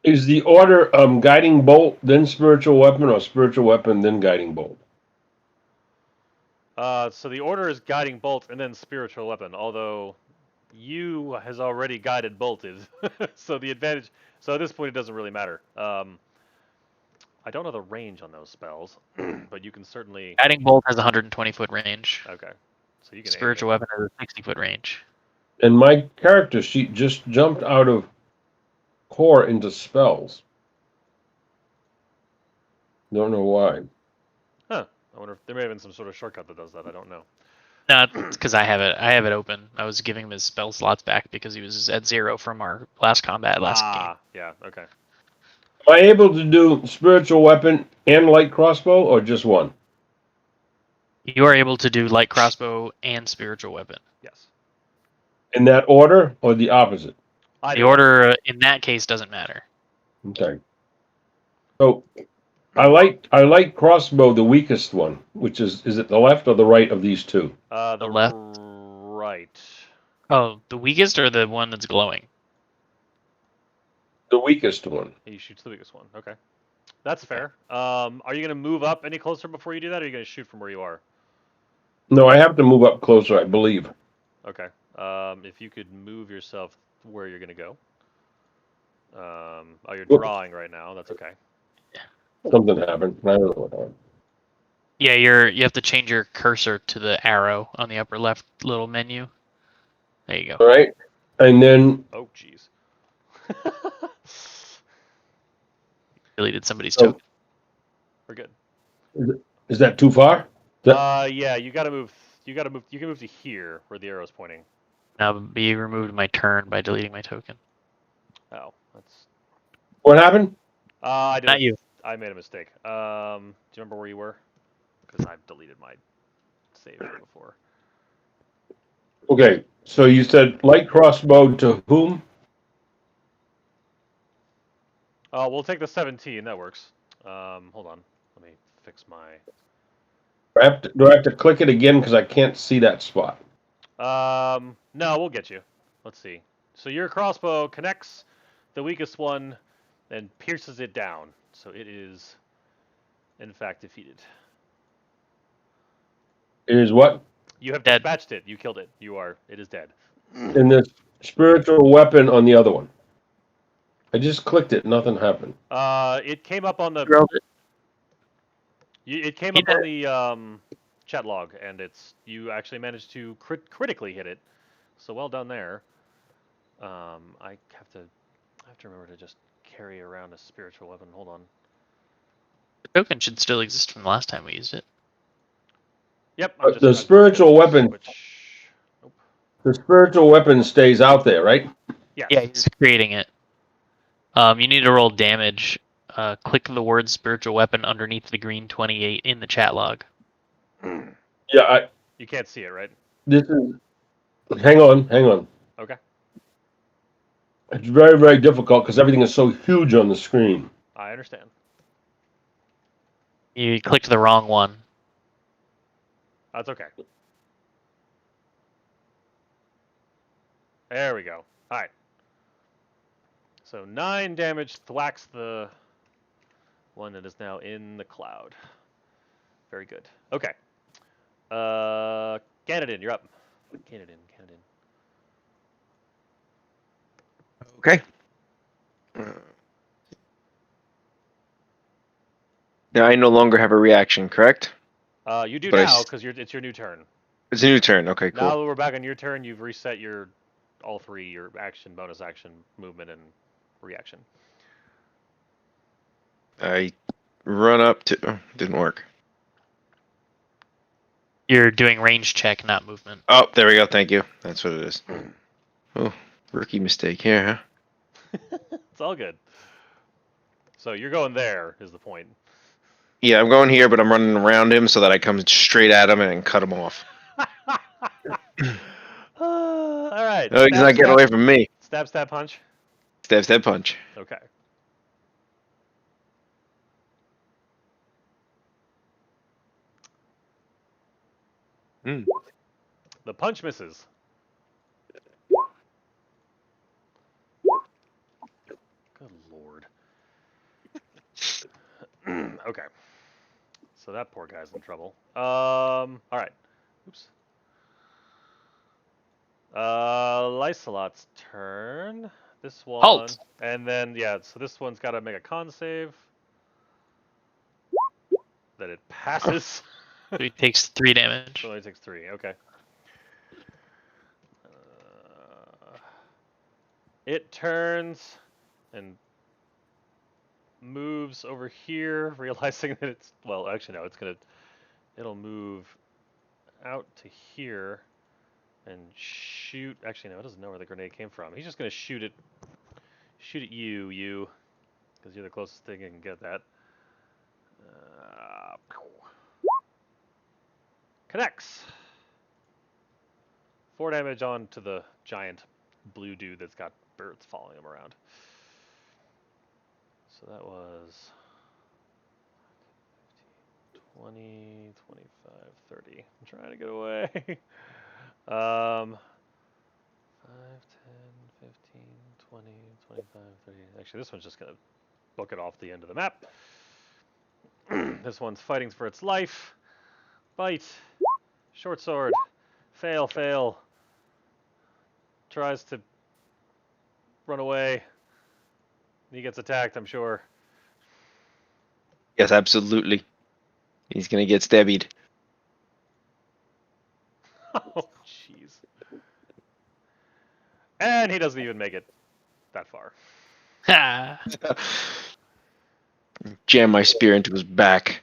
Is the order guiding bolt, then spiritual weapon, or spiritual weapon, then guiding bolt? So the order is guiding bolt and then spiritual weapon. Although you has already guided bolted, so the advantage. So at this point, it doesn't really matter. I don't know the range on those spells, but you can certainly. Guiding bolt has 120-foot range. Okay, so you can. Spiritual weapon has a 60-foot range. And my character sheet just jumped out of core into spells. Don't know why. Huh. I wonder if there may have been some sort of shortcut that does that. I don't know. No, it's because I have it open. I was giving him his spell slots back because he was at 0 from our last game. Yeah. Okay. Am I able to do spiritual weapon and light crossbow, or just one? You are able to do light crossbow and spiritual weapon. Yes. In that order, or the opposite? The order in that case doesn't matter. Okay. So I like crossbow, the weakest one, which is it the left or the right of these two? The left. Right. Oh, the weakest or the one that's glowing? The weakest one. He shoots the weakest one. Okay. That's fair. Are you gonna move up any closer before you do that, or are you gonna shoot from where you are? No, I have to move up closer, I believe. Okay. If you could move yourself where you're gonna go. Oh, you're drawing right now. That's okay. Something happened. I don't know what happened. Yeah, you have to change your cursor to the arrow on the upper left little menu. There you go. All right. And then Oh, jeez. Deleted somebody's Oh. token. We're good. is that too far? Yeah, you gotta move. You gotta move. You can move to here where the arrow's pointing. Now be removed my turn by deleting my token. Oh, that's. What happened? I did. Not you. I made a mistake. Do you remember where you were? Because I've deleted my save from before. Okay. So you said light crossbow to whom? We'll take the 17. That works. Hold on. Let me fix my. Do I have to click it again because I can't see that spot? No, we'll get you. Let's see. So your crossbow connects the weakest one and pierces it down. So it is, in fact, defeated. It is what? You have Dead. dispatched it. You killed it. It is dead. And this spiritual weapon on the other one. I just clicked it. Nothing happened. It came up on the. Drilled it. It came He up on the chat log, and you actually managed to critically hit it. So well done there. I have to remember to just carry around a spiritual weapon. Hold on. The token should still exist from the last time we used it. Yep. The spiritual weapon. Nope. The spiritual weapon stays out there, right? Yes. Yeah, he's creating it. You need to roll damage. Click the word spiritual weapon underneath the green 28 in the chat log. Yeah. You can't see it, right? This is. Hang on. Okay. It's very, very difficult because everything is so huge on the screen. I understand. You clicked the wrong one. That's okay. There we go. All right. So 9 damage thwacks the one that is now in the cloud. Very good. Okay. Ganadin, you're up. Ganadin. Okay. Now I no longer have a reaction, correct? You do But now because it's your new turn. It's a new turn. Okay, Now cool. that we're back on your turn, you've reset all three, your action, bonus action, movement, and reaction. I run up to. Oh, didn't work. You're doing range check, not movement. Oh, there we go. Thank you. That's what it is. Oh, rookie mistake here, huh? It's all good. So you're going there is the point. Yeah, I'm going here, but I'm running around him so that I come straight at him and cut him off. All right. No, he's not getting away from me. Stab, punch. Stab, punch. Okay. Mm. The punch misses. Good lord. Okay. So that poor guy's in trouble. All right. Oops. Lysolot's turn. This one. Halt. And then, yeah, so this one's got to make a con save. That it passes. So he takes 3 damage. So it only takes 3. Okay. It turns and moves over here, realizing that it's well. Actually, no. It'll move out to here and shoot. Actually, no. It doesn't know where the grenade came from. He's just gonna shoot it. Shoot at you, because you're the closest thing it can get that. Connects. 4 damage onto the giant blue dude that's got birds following him around. So that was 20, 25, 30. I'm trying to get away. 5, 10, 15, 20, 25, 30. Actually, this one's just going to book it off the end of the map. This one's fighting for its life. Bite. Short sword. Fail, fail. Tries to run away. He gets attacked, I'm sure. Yes, absolutely. He's gonna get stabbied. Oh, jeez. And he doesn't even make it that far. Ha! Jam my spear into his back.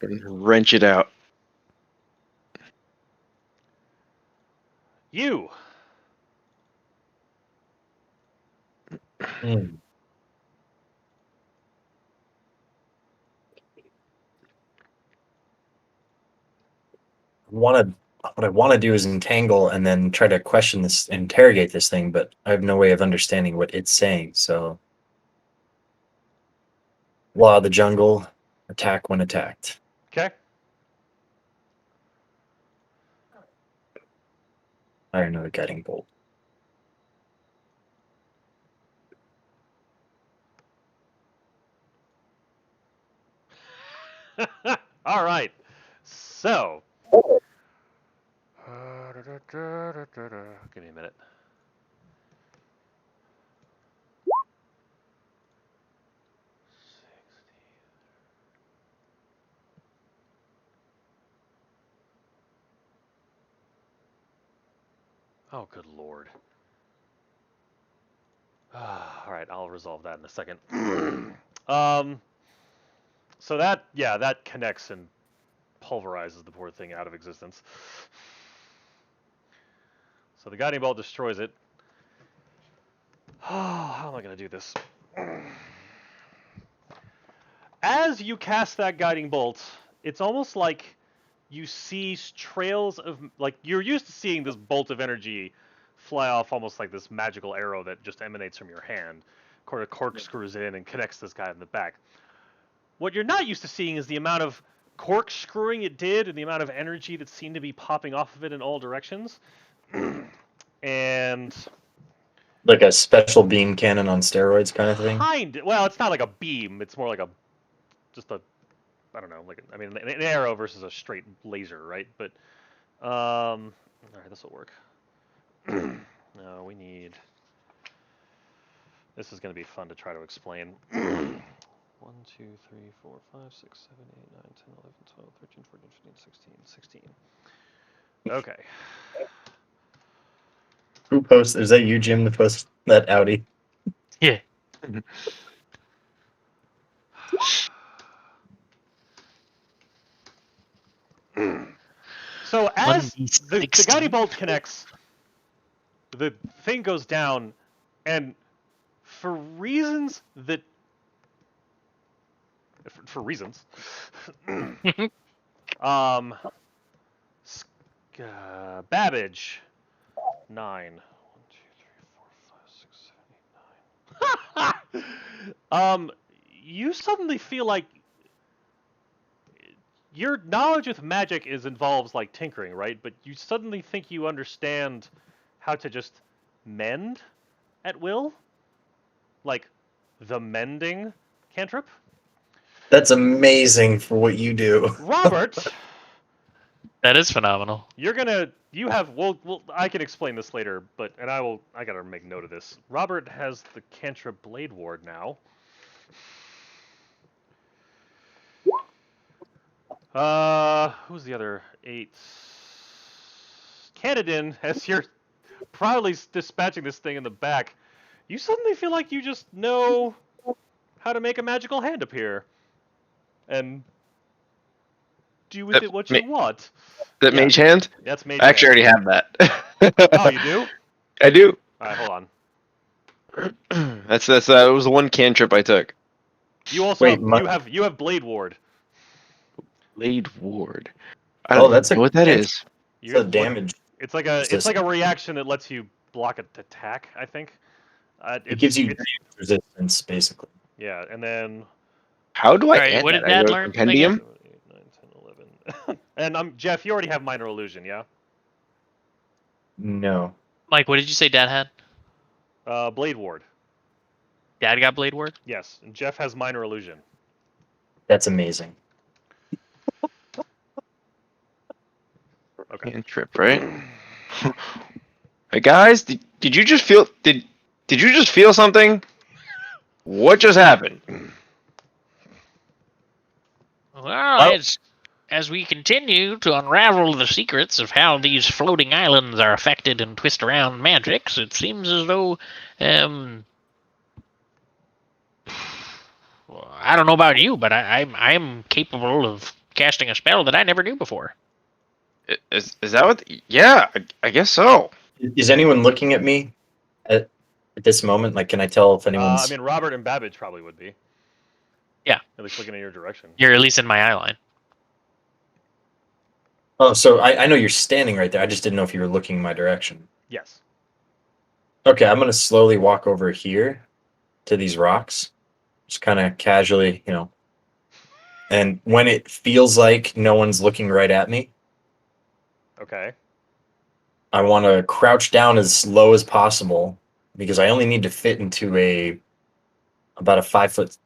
Wrench it out. You. Hmm. What I want to do is entangle and then try to question this, interrogate this thing, but I have no way of understanding what it's saying. So, law of the jungle, attack when attacked. Okay. Fire another guiding bolt. All right. So. Give me a minute. Oh, good lord. All right, I'll resolve that in a second. So that connects and pulverizes the poor thing out of existence. So the guiding bolt destroys it. Oh, how am I going to do this? As you cast that guiding bolt, it's almost like you see trails of, like, you're used to seeing this bolt of energy fly off almost like this magical arrow that just emanates from your hand, corkscrews it in and connects this guy in the back. What you're not used to seeing is the amount of corkscrewing it did and the amount of energy that seemed to be popping off of it in all directions. And Like a special beam cannon on steroids kind of thing? well, it's not like a beam. It's more like just a, I don't know, like, I mean, an arrow versus a straight laser, right? But, all right, this will work. No, we need, this is going to be fun to try to explain. 1, 2, 3, 4, 5, 6, 7, 8, 9, 10, 11, 12, 13, 14, 15, 16. Okay. Who posts? Is that you, Jim, that posts that Audi? Yeah. So as the 1d60. guiding bolt connects, the thing goes down, and for reasons that, Babbage, 9. 1, 2, 3, 4, 5, 6, 7, 8, 9. You suddenly feel like your knowledge with magic involves like tinkering, right? But you suddenly think you understand how to just mend at will, like the mending cantrip. That's amazing for what you do. Robert, That is phenomenal. I can explain this later, but I gotta make note of this. Robert has the cantrip Blade Ward now. Who's the other 8? Canadin has your proudly dispatching this thing in the back, you suddenly feel like you just know how to make a magical hand appear and do with it what you want. That Yeah. mage hand? That's mage I actually hand. already have that. Oh, you do? I do. All right, hold on. That was the one cantrip I took. You also Wait, you have Blade Ward. Blade Ward. I don't that's know what that that's is. You a have damage. It's like a resistance. reaction that lets you block an attack. I think. It gives you it's damage resistance, basically. yeah, and then How do I All right, add what that? did I Dad go to learn compendium. again? 7, 8, 9, 10, 11. And Jeff, you already have minor illusion, yeah? No. Mike, what did you say Dad had? Blade Ward. Dad got Blade Ward? Yes, and Jeff has minor illusion. That's amazing. Okay. Cantrip, right? Hey guys, did you just feel did you just feel something? What just happened? Well, as we continue to unravel the secrets of how these floating islands are affected and twist around magics, it seems as though, I don't know about you, but I'm capable of casting a spell that I never knew before. Is that what? Yeah, I guess so. Is anyone looking at me at this moment? Like, can I tell if anyone's? I mean, Robert and Babbage probably would be. Yeah. At least looking in your direction. You're at least in my eye line. Oh, so I know you're standing right there. I just didn't know if you were looking in my direction. Yes. Okay, I'm gonna slowly walk over here to these rocks, just kind of casually, And when it feels like no one's looking right at me, Okay. I want to crouch down as low as possible because I only need to fit into about a 5'5",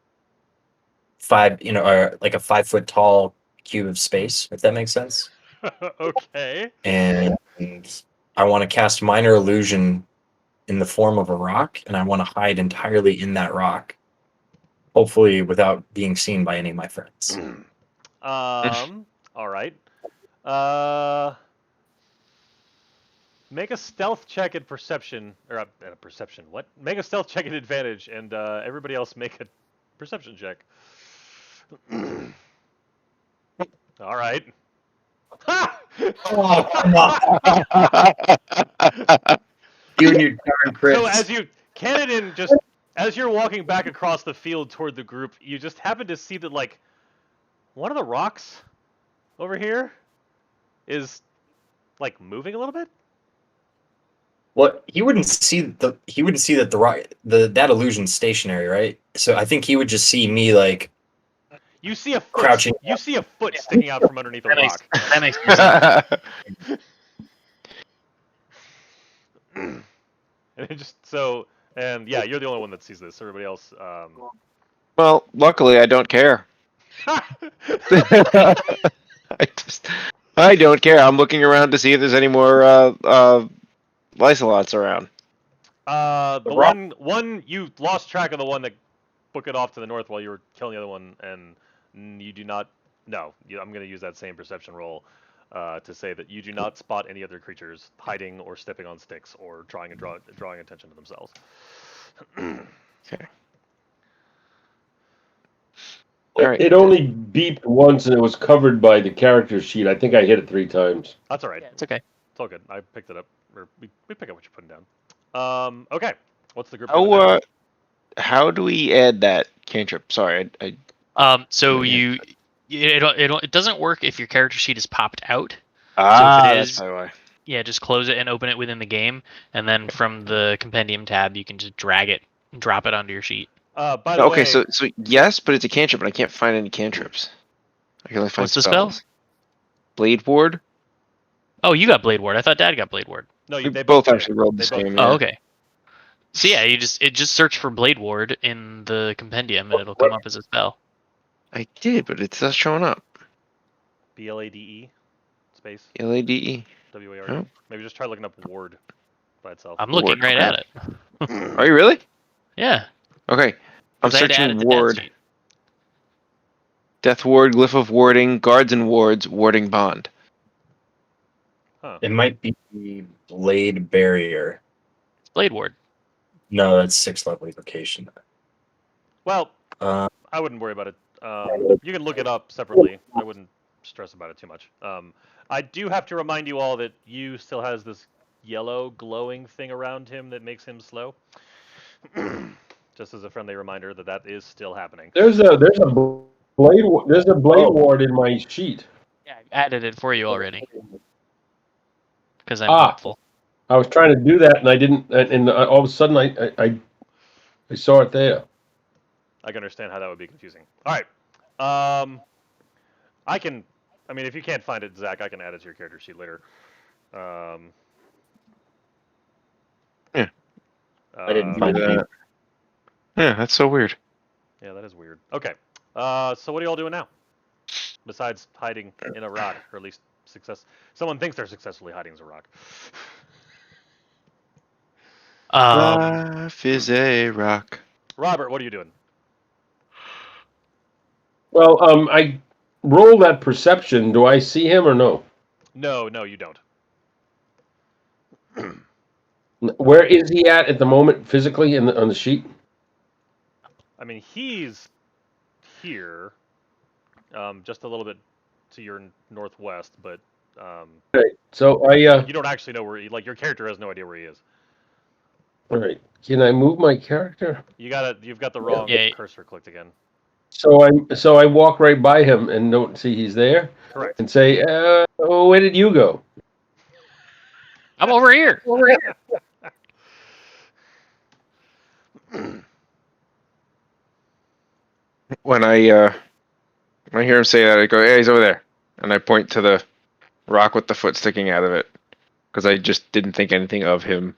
or like a 5 foot tall cube of space, if that makes sense. Okay. And I want to cast minor illusion in the form of a rock, and I want to hide entirely in that rock, hopefully without being seen by any of my friends. All right. Make a stealth check at perception, or perception. What? Make a stealth check at advantage, and everybody else make a perception check. All right. Oh, come on. You and your darn crits. So as you're walking back across the field toward the group, you just happen to see that like one of the rocks over here is like moving a little bit. Well, he wouldn't see that the rock, that illusion's stationary, right? So I think he would just see me like You see a foot. Crouching. You see a foot sticking out from underneath a rock. That makes more sense. And yeah, you're the only one that sees this. Everybody else. Well, luckily I don't care. I don't care. I'm looking around to see if there's any more Lycelots around. The one you lost track of the one that booked it off to the north while you were killing the other one, and you do not. No, I'm going to use that same perception roll to say that you do not spot any other creatures hiding or stepping on sticks or drawing attention to themselves. Okay. All right. It only beeped once and it was covered by the character sheet. I think I hit it 3 times. That's all right. Yeah, it's okay. It's all good. I picked it up. Or we pick up what you're putting down. Okay. What's the group doing now? How do we add that cantrip? Sorry, So it doesn't work if your character sheet is popped out. that's probably why. Yeah, just close it and open it within the game, and then from the compendium tab, you can just drag it and drop it onto your sheet. By the way, so yes, but it's a cantrip, but I can't find any cantrips. I can only find What's the spells. spell? Blade Ward. Oh, you got Blade Ward. I thought Dad got Blade Ward. no, We they both did. actually rolled the They both same. did. Oh, Yeah. okay. So yeah, it just search for Blade Ward in the compendium, and it'll come up as a spell. I did, but it's not showing up. BLADE space LADE. WARD. Oh. Maybe just try looking up Ward by itself. I'm looking Ward, right okay. at it. Are you really? Yeah. Okay. I'm 'cause I had to add it searching to Dad's Ward. sheet. Death Ward, Glyph of Warding, Guards and Wards, Warding Bond. Huh. It might be Blade Barrier. Blade Ward. No, that's 6th level evocation. Well, Uh, I wouldn't worry about it. You can look it up separately. I wouldn't stress about it too much. I do have to remind you all that Yu still has this yellow glowing thing around him that makes him slow. Just as a friendly reminder that that is still happening. There's a blade ward in my sheet. Yeah, I added it for you already because I'm Ah. helpful. I was trying to do that and I didn't, and all of a sudden I saw it there. I can understand how that would be confusing. All right. I mean, if you can't find it, Zach, I can add it to your character sheet later. Yeah. I didn't find it. that. Yeah, that's so weird. Yeah, that is weird. Okay. So what are y'all doing now? Besides hiding in a rock, or at least someone thinks they're successfully hiding in a rock. Life is a rock. Robert, what are you doing? Well, I roll that perception. Do I see him or no? No, you don't. Where is he at the moment physically on the sheet? I mean, he's here, just a little bit to your northwest, but Okay, so you don't actually know where like your character has no idea where he is. all right. Can I move my character? You've got the wrong Yeah. cursor clicked again. So I walk right by him and don't see he's there. Correct. And say, oh, where did you go? I'm over here. When I hear him say that, I go, "Hey, he's over there," and I point to the rock with the foot sticking out of it because I just didn't think anything of him.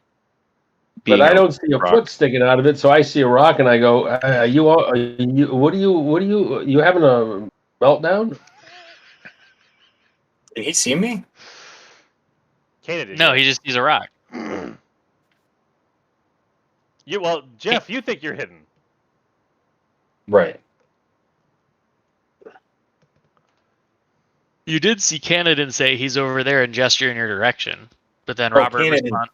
But I don't see a rock. foot sticking out of it, so I see a rock and I go, what are you having a meltdown? Did he see me? Kanan, No, he just sees a rock. Jeff, you think you're hidden. Right. You did see Cannon say he's over there and gesture in your direction, but then Oh, Robert Cannon- responded.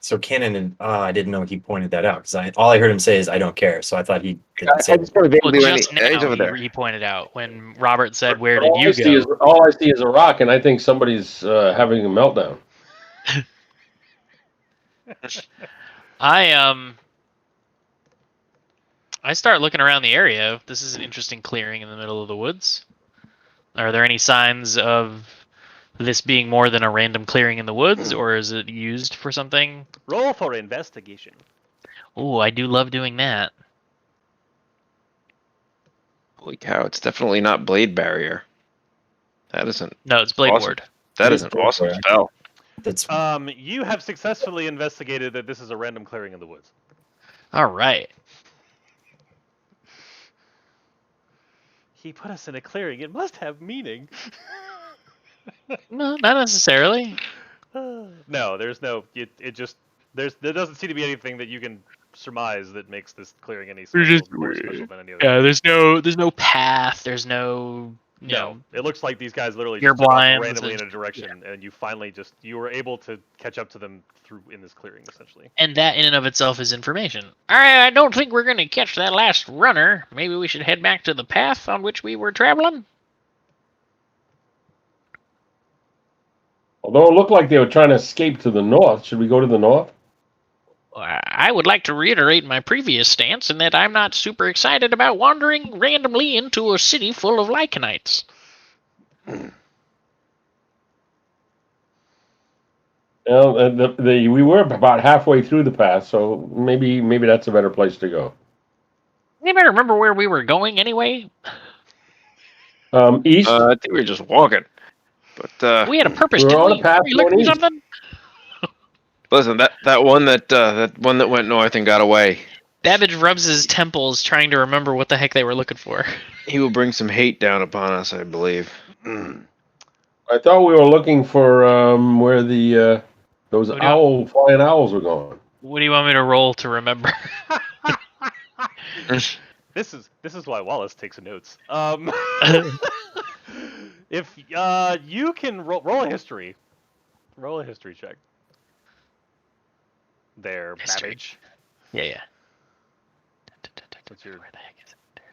So Cannon and I didn't know he pointed that out because all I heard him say is "I don't care." So I thought he didn't say. I just sort of Well, vaguely went, just "Hey, he's now over there." he pointed out when Robert said, "Where All did I you see go?" all I see is a rock, and I think somebody's having a meltdown. I start looking around the area. This is an interesting clearing in the middle of the woods. Are there any signs of this being more than a random clearing in the woods, or is it used for something? Roll for investigation. Oh, I do love doing that. Holy cow! It's definitely not blade barrier. That isn't. No, it's Blade Awesome. Ward. That It is is an Blade awesome Ward. spell. That's You have successfully investigated that this is a random clearing in the woods. All right. He put us in a clearing. It must have meaning. No, not necessarily. No, there's no. There doesn't seem to be anything that you can surmise that makes this clearing any more special than any other. Yeah, there's no path. There's no. No, it looks like these guys literally You're just took off blind, randomly in so- a direction, and you finally you were able to catch up to them in this clearing, essentially. And that in and of itself is information. I don't think we're going to catch that last runner. Maybe we should head back to the path on which we were traveling. Although it looked like they were trying to escape to the north, should we go to the north? I would like to reiterate my previous stance in that I'm not super excited about wandering randomly into a city full of Lycanites. Well, we were about halfway through the path, so maybe that's a better place to go. Anybody remember where we were going anyway? East. I think we were just walking. But We had a purpose, we were didn't on we? a path Were you looking going for east. something? listen, that one that went north and got away. Davidge rubs his temples trying to remember what the heck they were looking for. He will bring some hate down upon us, I believe. I thought we were looking for where the those What do you flying owls were going. What do you want me to roll to remember? This is why Wallace takes notes. If you can roll a history check. there, Mystery. Babbage. Yeah. What's your... Where the heck is it? There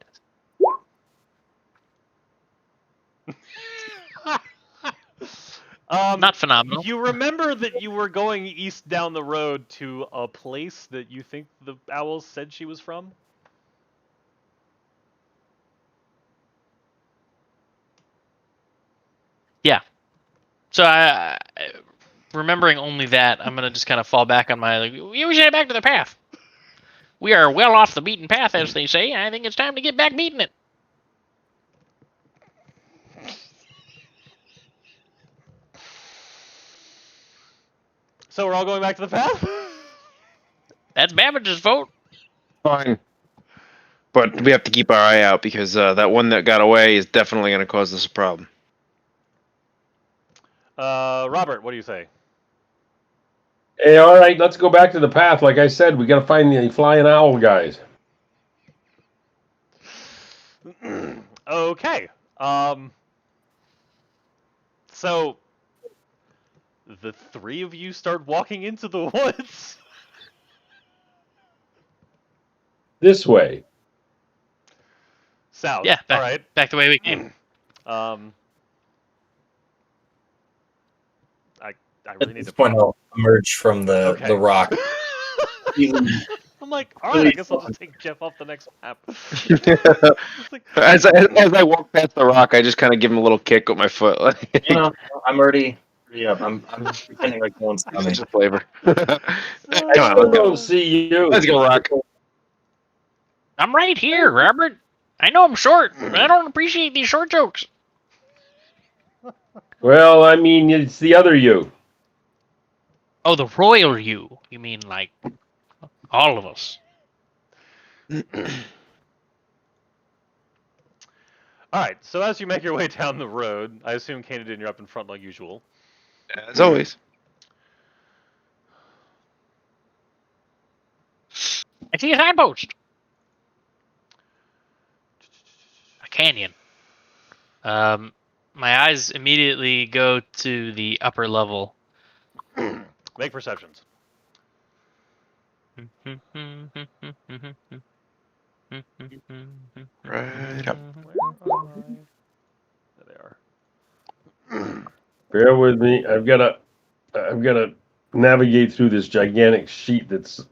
it is. Not phenomenal. You remember that you were going east down the road to a place that you think the owl said she was from? Yeah. So remembering only that, I'm gonna just kind of fall back on my we should head back to the path. We are well off the beaten path, as they say. I think it's time to get back beating it. So we're all going back to the path? That's Babbage's vote. Fine. But we have to keep our eye out because that one that got away is definitely going to cause us a problem. Robert, what do you say? Hey, all right, let's go back to the path. Like I said, we got to find the flying owl guys. Okay. So the three of you start walking into the woods. This way. South. Yeah, All right. back the way we came. I At really need this to point, I'll emerge from the rock. I'm like, all right, I guess I'll just take Jeff off the next map. It's like, As I walk past the rock, I just kind of give him a little kick with my foot. I'm already up. I'm pretending like no one's coming. Such a flavor. Come I on, still let's go. don't see you. Let's go, Rock. I'm right here, Robert. I know I'm short, but I don't appreciate these short jokes. Well, I mean, it's the other you. Oh, the royal you. You mean like all of us? all right, so as you make your way down the road, I assume Canadian, you're up in front like usual. As always. I see a signpost. A canyon. My eyes immediately go to the upper level. Make perceptions. Right up. There they are. Bear with me. I've got to navigate through this gigantic sheet that's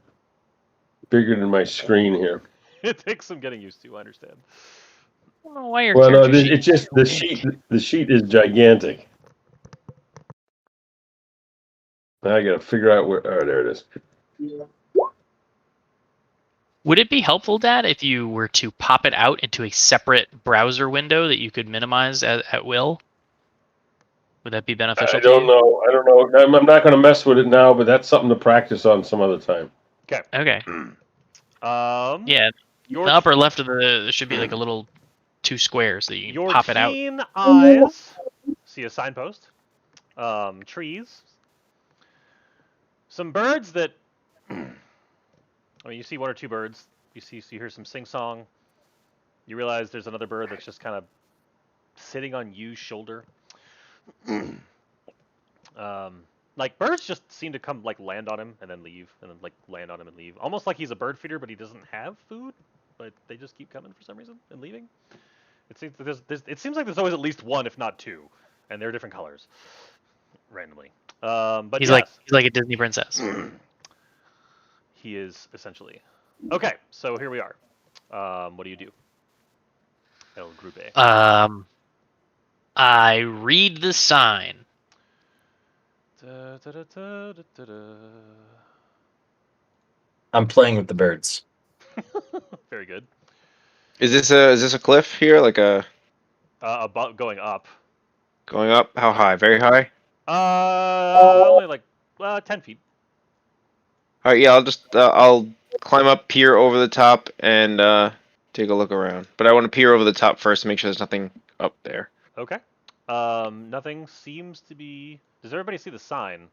bigger than my screen here. It takes some getting used to, I understand. I don't know why your Well, no, character sheet it's just is the so sheet. big. The sheet is gigantic. Now I got to figure out where. Oh, there it is. Would it be helpful, Dad, if you were to pop it out into a separate browser window that you could minimize at will? Would that be beneficial I to don't you? know. I don't know. I'm not going to mess with it now, but that's something to practice on some other time. Okay. Okay. Yeah, Your the upper left of there should be like a little 2 squares that you can your pop it out. keen eyes see a signpost, trees, some birds that. I mean, you see one or two birds. You hear some sing song. You realize there's another bird that's just kind of sitting on Yu's shoulder. Like birds just seem to come like land on him and then leave, and then like land on him and leave. Almost like he's a bird feeder, but he doesn't have food. But they just keep coming for some reason and leaving. It seems it seems like there's always at least one, if not two, and they're different colors, randomly. But He's yes, like a Disney princess. he is essentially. Okay, so here we are. What do you do? El Grupe. I read the sign. Da, da, da, da, da, da. I'm playing with the birds. Very good. Is this a cliff here? Like a About going up. going up? How high? Very high? Only like 10 feet. All right, yeah, I'll climb up, peer over the top, and take a look around. But I want to peer over the top first to make sure there's nothing up there. Okay. Nothing seems to be. Does everybody see the sign?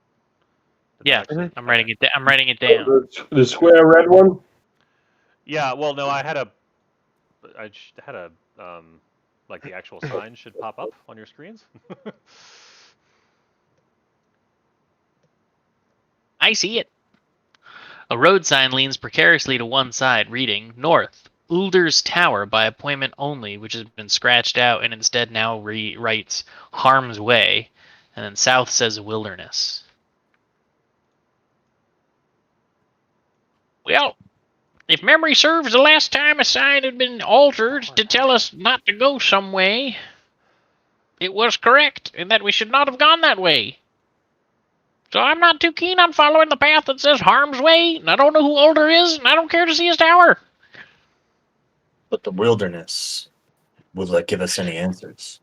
Yeah, Actually- I'm writing it. I'm writing it down. The square red one. Yeah. Well, no, I had a like the actual sign should pop up on your screens. I see it. A road sign leans precariously to one side, reading North, Ulder's Tower by appointment only, which has been scratched out and instead now writes Harm's Way, and then South says Wilderness. Well, if memory serves, the last time a sign had been altered to tell us not to go some way, it was correct, and that we should not have gone that way. So I'm not too keen on following the path that says Harm's Way, and I don't know who Older is, and I don't care to see his tower. But the wilderness, will that give us any answers?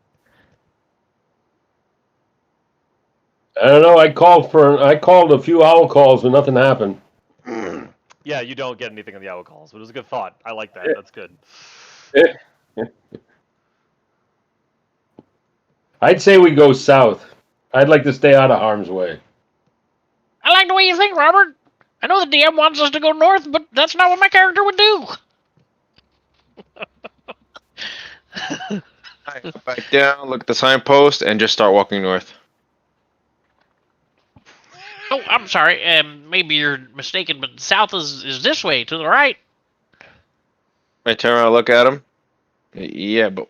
I don't know. I called a few owl calls, but nothing happened. Yeah, you don't get anything on the owl calls, but it was a good thought. I like that. That's good. I'd say we go south. I'd like to stay out of harm's way. I like the way you think, Robert. I know the DM wants us to go north, but that's not what my character would do. I go back down, look at the signpost, and just start walking north. Oh, I'm sorry. Maybe you're mistaken, but south is this way, to the right. I turn around, look at him. Yeah, but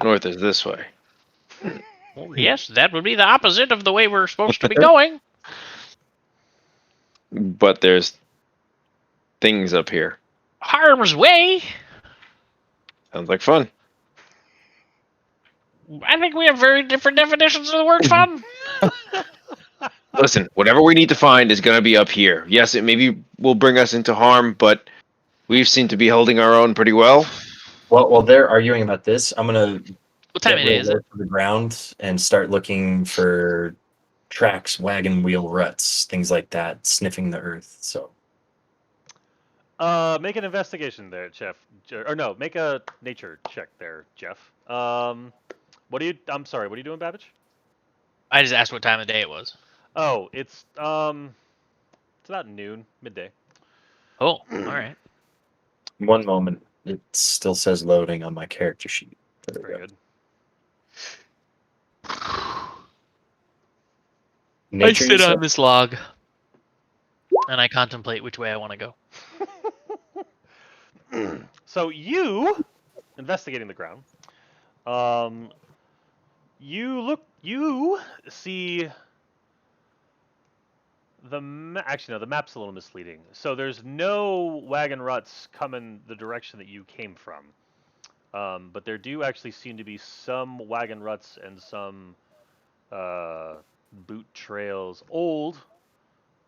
north is this way. Well, yes, that would be the opposite of the way we're supposed to be going. But there's things up here. Harm's Way? Sounds like fun. I think we have very different definitions of the word fun. Listen, whatever we need to find is going to be up here. Yes, it maybe will bring us into harm, but we seem to be holding our own pretty well. Well, while they're arguing about this, I'm gonna What time get of day is real it? low to the ground and start looking for tracks, wagon wheel ruts, things like that, sniffing the earth. So Make an investigation there, Jeff. Or no, make a nature check there, Jeff. What are you? I'm sorry. What are you doing, Babbage? I just asked what time of day it was. Oh, it's about noon, midday. Oh, all right. one moment, it still says loading on my character sheet. There we Very go. good. Nature, I you sit on said? this log, and I contemplate which way I want to go. So you investigating the ground. You see actually no, the map's a little misleading. So there's no wagon ruts coming the direction that you came from. But there do actually seem to be some wagon ruts and some boot trails old.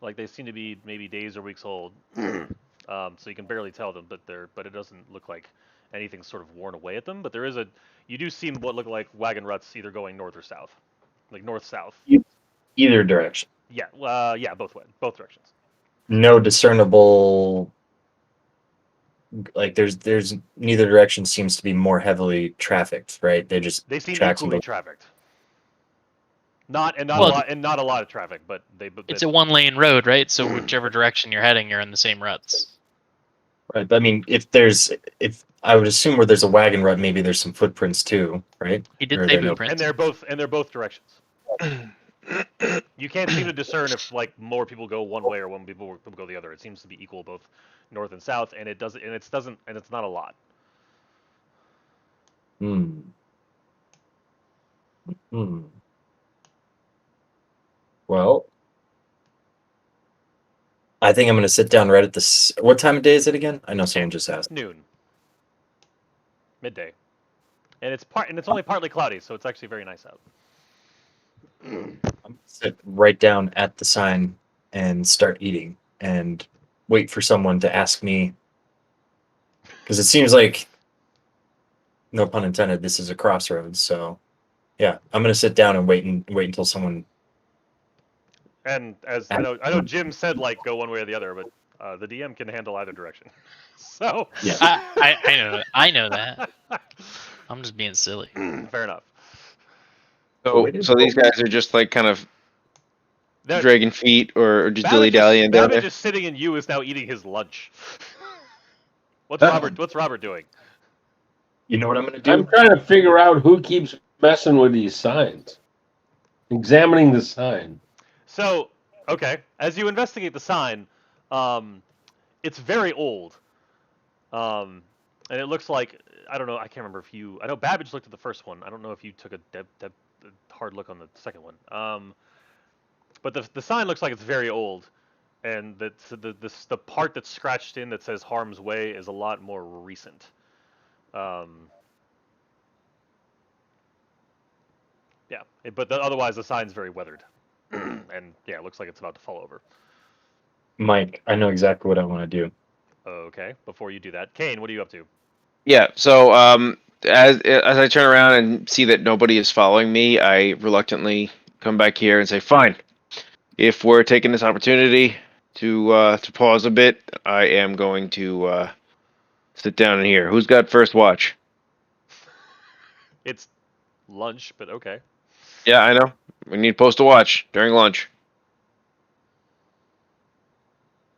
Like they seem to be maybe days or weeks old. So you can barely tell them, but it doesn't look like anything's sort of worn away at them. But you do see what look like wagon ruts either going north or south, like north-south. Either direction. Yeah, yeah, both directions. No discernible. Like there's neither direction seems to be more heavily trafficked, right? They seem tracks in equally both. trafficked. Not a lot of traffic, but it's a one-lane road, right? So whichever direction you're heading, you're in the same ruts. Right, but I mean, if I would assume where there's a wagon rut, maybe there's some footprints too, right? He did Or are say there no- footprints. and they're both directions. You can't seem to discern if like more people go one way or one people go the other. It seems to be equal both north and south, and it's not a lot. Hmm. Well, I think I'm going to sit down right at this. What time of day is it again? I know Sam just asked. Noon, midday, and it's only partly cloudy, so it's actually very nice out. I'm going to sit right down at the sign and start eating and wait for someone to ask me, because it seems like, no pun intended, this is a crossroads. So, yeah, I'm going to sit down and wait until someone. And as I know, Jim said like go one way or the other, but the DM can handle either direction. So Yeah. I know that. I'm just being silly. Fair enough. So these guys are just like kind of dragging feet or just dilly dallying down there. Babbage is sitting and you is now eating his lunch. What's Robert doing? You know what I'm going to do? I'm trying to figure out who keeps messing with these signs. Examining the sign. So, okay, as you investigate the sign, it's very old. And it looks like, I don't know, I can't remember if you, I know Babbage looked at the first one. I don't know if you took a hard look on the second one. But the sign looks like it's very old, and the part that's scratched in that says Harm's Way is a lot more recent. Yeah, but otherwise the sign's very weathered, and yeah, it looks like it's about to fall over. Mike, I know exactly what I want to do. Okay, before you do that, Kane, what are you up to? Yeah. So as I turn around and see that nobody is following me, I reluctantly come back here and say, "Fine. If we're taking this opportunity to pause a bit, I am going to sit down in here. Who's got first watch?" It's lunch, but okay. Yeah, I know. We need post a watch during lunch.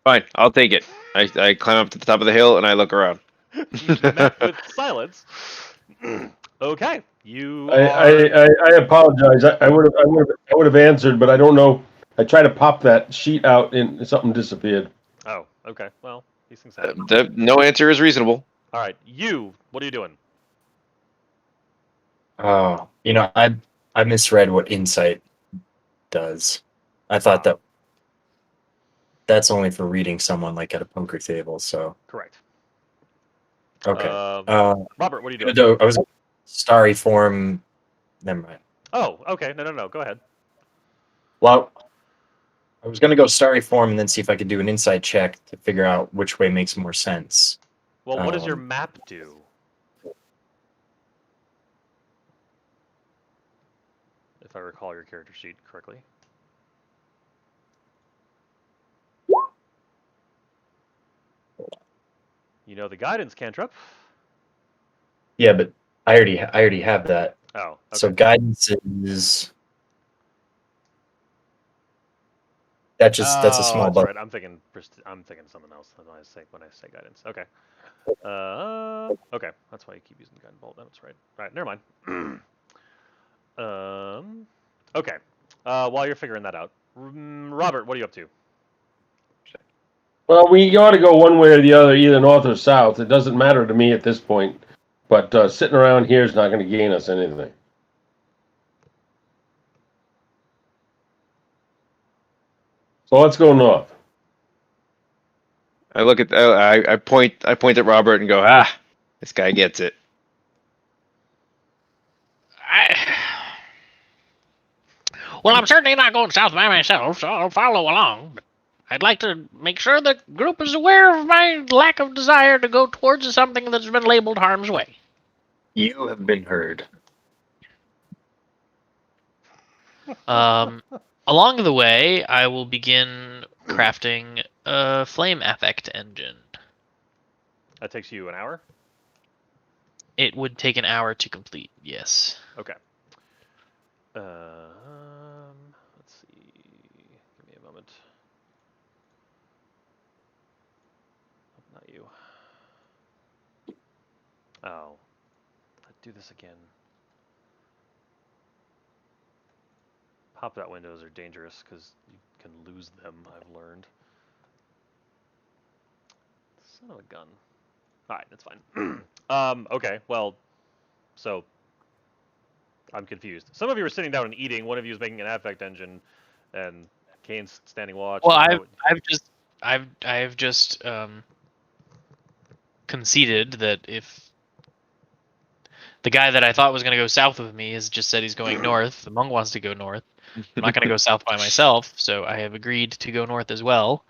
Fine, I'll take it. I climb up to the top of the hill and I look around. Met with silence. Okay, you I, are. I apologize. I would have answered, but I don't know. I tried to pop that sheet out and something disappeared. Oh, okay. Well, these things happen. No answer is reasonable. All right, you. What are you doing? Oh, I misread what insight does. I thought that that's only for reading someone like at a poker table. So Correct. okay. Robert, what are you doing? I was starry form. Never mind. Oh, okay. No. Go ahead. Well, I was gonna go starry form and then see if I could do an insight check to figure out which way makes more sense. Well, what does your map do? If I recall your character sheet correctly. You know the guidance cantrip. Yeah, but I already have that. Oh, okay. So guidance is that's a small that's button. right. I'm thinking something else when I say guidance. Okay. Okay. That's why you keep using guidance bolt. That's right. All right. Never mind. Okay. While you're figuring that out, Robert, what are you up to? Well, we ought to go one way or the other, either north or south. It doesn't matter to me at this point. But sitting around here is not going to gain us anything. So let's go north. I look at I point at Robert and go, this guy gets it. Well, I'm certainly not going south by myself, so I'll follow along. But I'd like to make sure the group is aware of my lack of desire to go towards something that's been labeled harm's way. You have been heard. Along the way, I will begin crafting a flame affect engine. That takes you an hour? It would take an hour to complete, yes. Okay. Let's see. Give me a moment. Not you. Oh. I'd do this again. Pop-out windows are dangerous because you can lose them, I've learned. Son of a gun. Alright, that's fine. Okay, well, so I'm confused. Some of you are sitting down and eating, one of you is making an affect engine, and Kane's standing watch. Well, I've just conceded that if the guy that I thought was going to go south with me has just said he's going north, the monk wants to go north. I'm not going to go south by myself, so I have agreed to go north as well.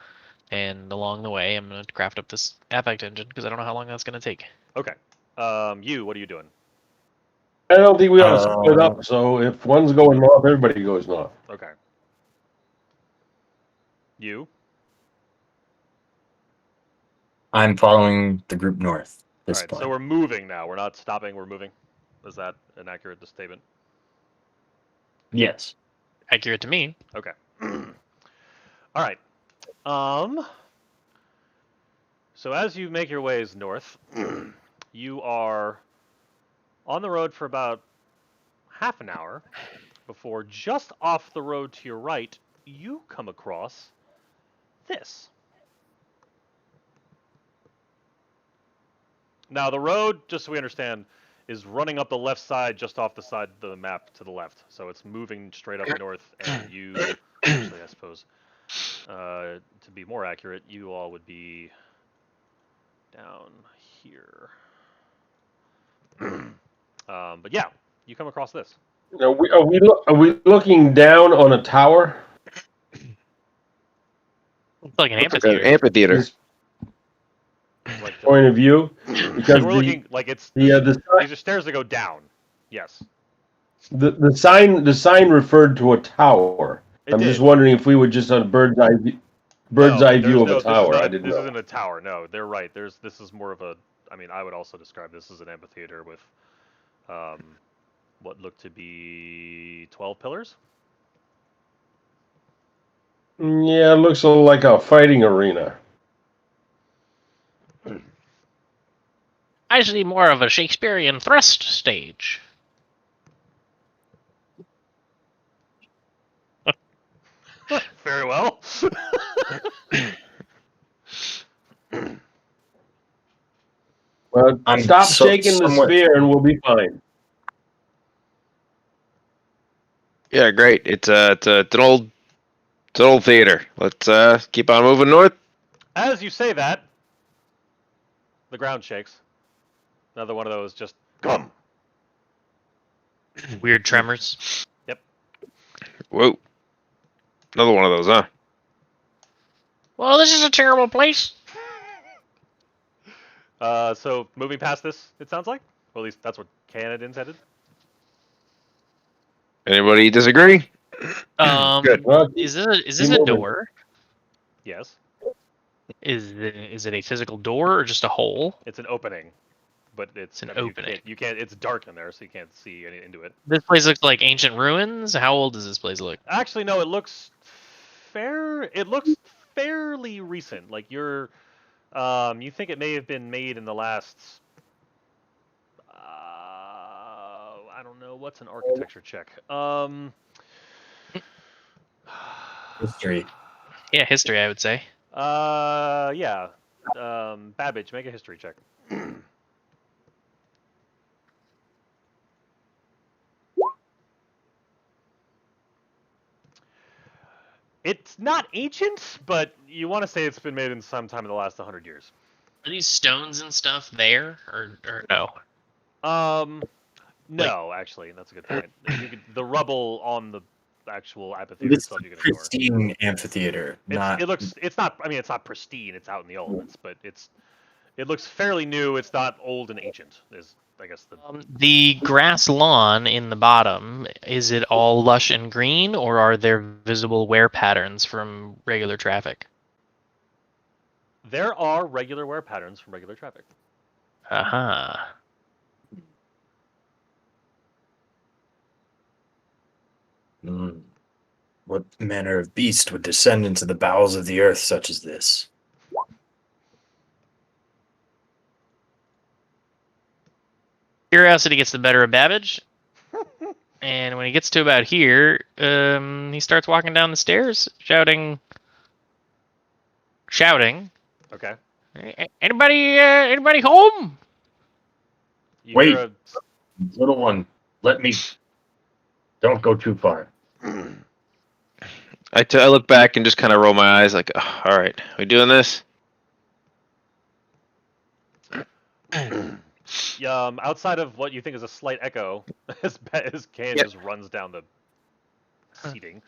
And along the way, I'm going to craft up this affect engine because I don't know how long that's going to take. Okay. You, what are you doing? I don't think we ought to split up. So if one's going north, everybody goes north. Okay. You? I'm following the group north. All right, so we're moving now. We're not stopping, we're moving. Is that an accurate statement? Yes. Accurate to me. Okay. All right. So as you make your ways north, you are on the road for about half an hour before just off the road to your right, you come across this. Now the road, just so we understand, is running up the left side, just off the side of the map to the left. So it's moving straight up north, and you, actually, I suppose, to be more accurate, you all would be down here. But yeah, you come across this. Are we looking down on a tower? It's like an Looks like an amphitheater. amphitheater. This Like the, point of view, like because we're looking, like it's these are stairs that go down. Yes. the sign referred to a tower. It I'm did. just wondering if we were just on a bird's eye No, view of no, a tower. I didn't this know. isn't a tower. No, they're right. This is more of a. I mean, I would also describe this as an amphitheater with, um, what looked to be 12 pillars. Yeah, it looks like a fighting arena. I see more of a Shakespearean thrust stage. Very well. Well, I'm stop shaking the somewhat. sphere and we'll be fine. Yeah, great. It's an old theater. Let's keep on moving north. As you say that, the ground shakes. Another one of those just come. Weird tremors. Whoa, another one of those, huh? Well, this is a terrible place. So moving past this, it sounds like. Well, at least that's what Canada intended. Anybody disagree? Good. Well, Is this keep a moving. door? Yes, Is it a physical door or just a hole? it's an opening, but it's An I mean, opening. You can't. It's dark in there, so you can't see into it. This place looks like ancient ruins. How old does this place look? Actually, no. It looks fair. It looks fairly recent. Like you think it may have been made in the last. I don't know. What's an architecture check? History. Yeah, history, I would say. Yeah. Babbage, make a history check. It's not ancient, but you want to say it's been made in some time in the last 100 years. Are these stones and stuff there, or no? No, actually, that's a good point. The rubble on the actual amphitheater This is itself a you can ignore. pristine amphitheater. Not. It's not. I mean, it's not pristine. It's out in the elements, but it looks fairly new. It's not old and ancient. Is I guess The grass lawn in the bottom, is it all lush and green, or are there visible wear patterns from regular traffic? there are regular wear patterns from regular traffic. Aha. Mm. What manner of beast would descend into the bowels of the earth such as this? Curiosity gets the better of Babbage, and when he gets to about here, he starts walking down the stairs, shouting. Okay. Anybody home? You Wait. hear a Little one, let me. Don't go too far. I look back and just kind of roll my eyes, like, oh, all right, we doing this? outside of what you think is a slight echo, as Can just runs down the seating,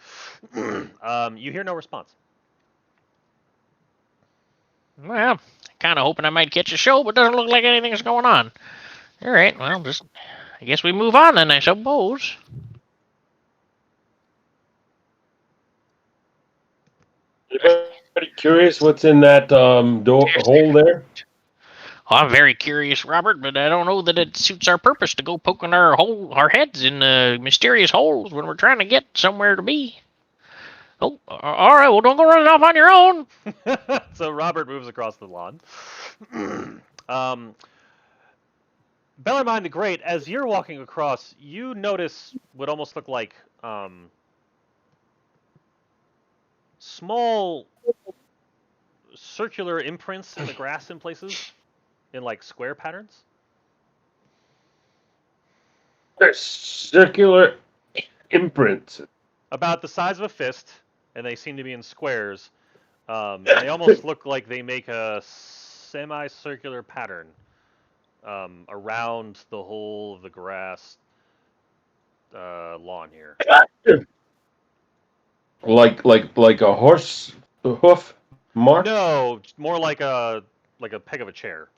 you hear no response. Well, kind of hoping I might catch a show, but doesn't look like anything's going on. All right, well, I guess we move on then, I suppose. Anybody curious what's in that hole there? Well, I'm very curious, Robert, but I don't know that it suits our purpose to go poking our heads in mysterious holes when we're trying to get somewhere to be. Oh, all right. Well, don't go running off on your own. So Robert moves across the lawn. Bellarmine the Great, as you're walking across, you notice what almost look like small circular imprints in the grass in places. in like square patterns. They're circular imprints. About the size of a fist, and they seem to be in squares. And they almost look like they make a semicircular pattern around the whole of the grass lawn here. Like a horse hoof mark. No, more like a peg of a chair.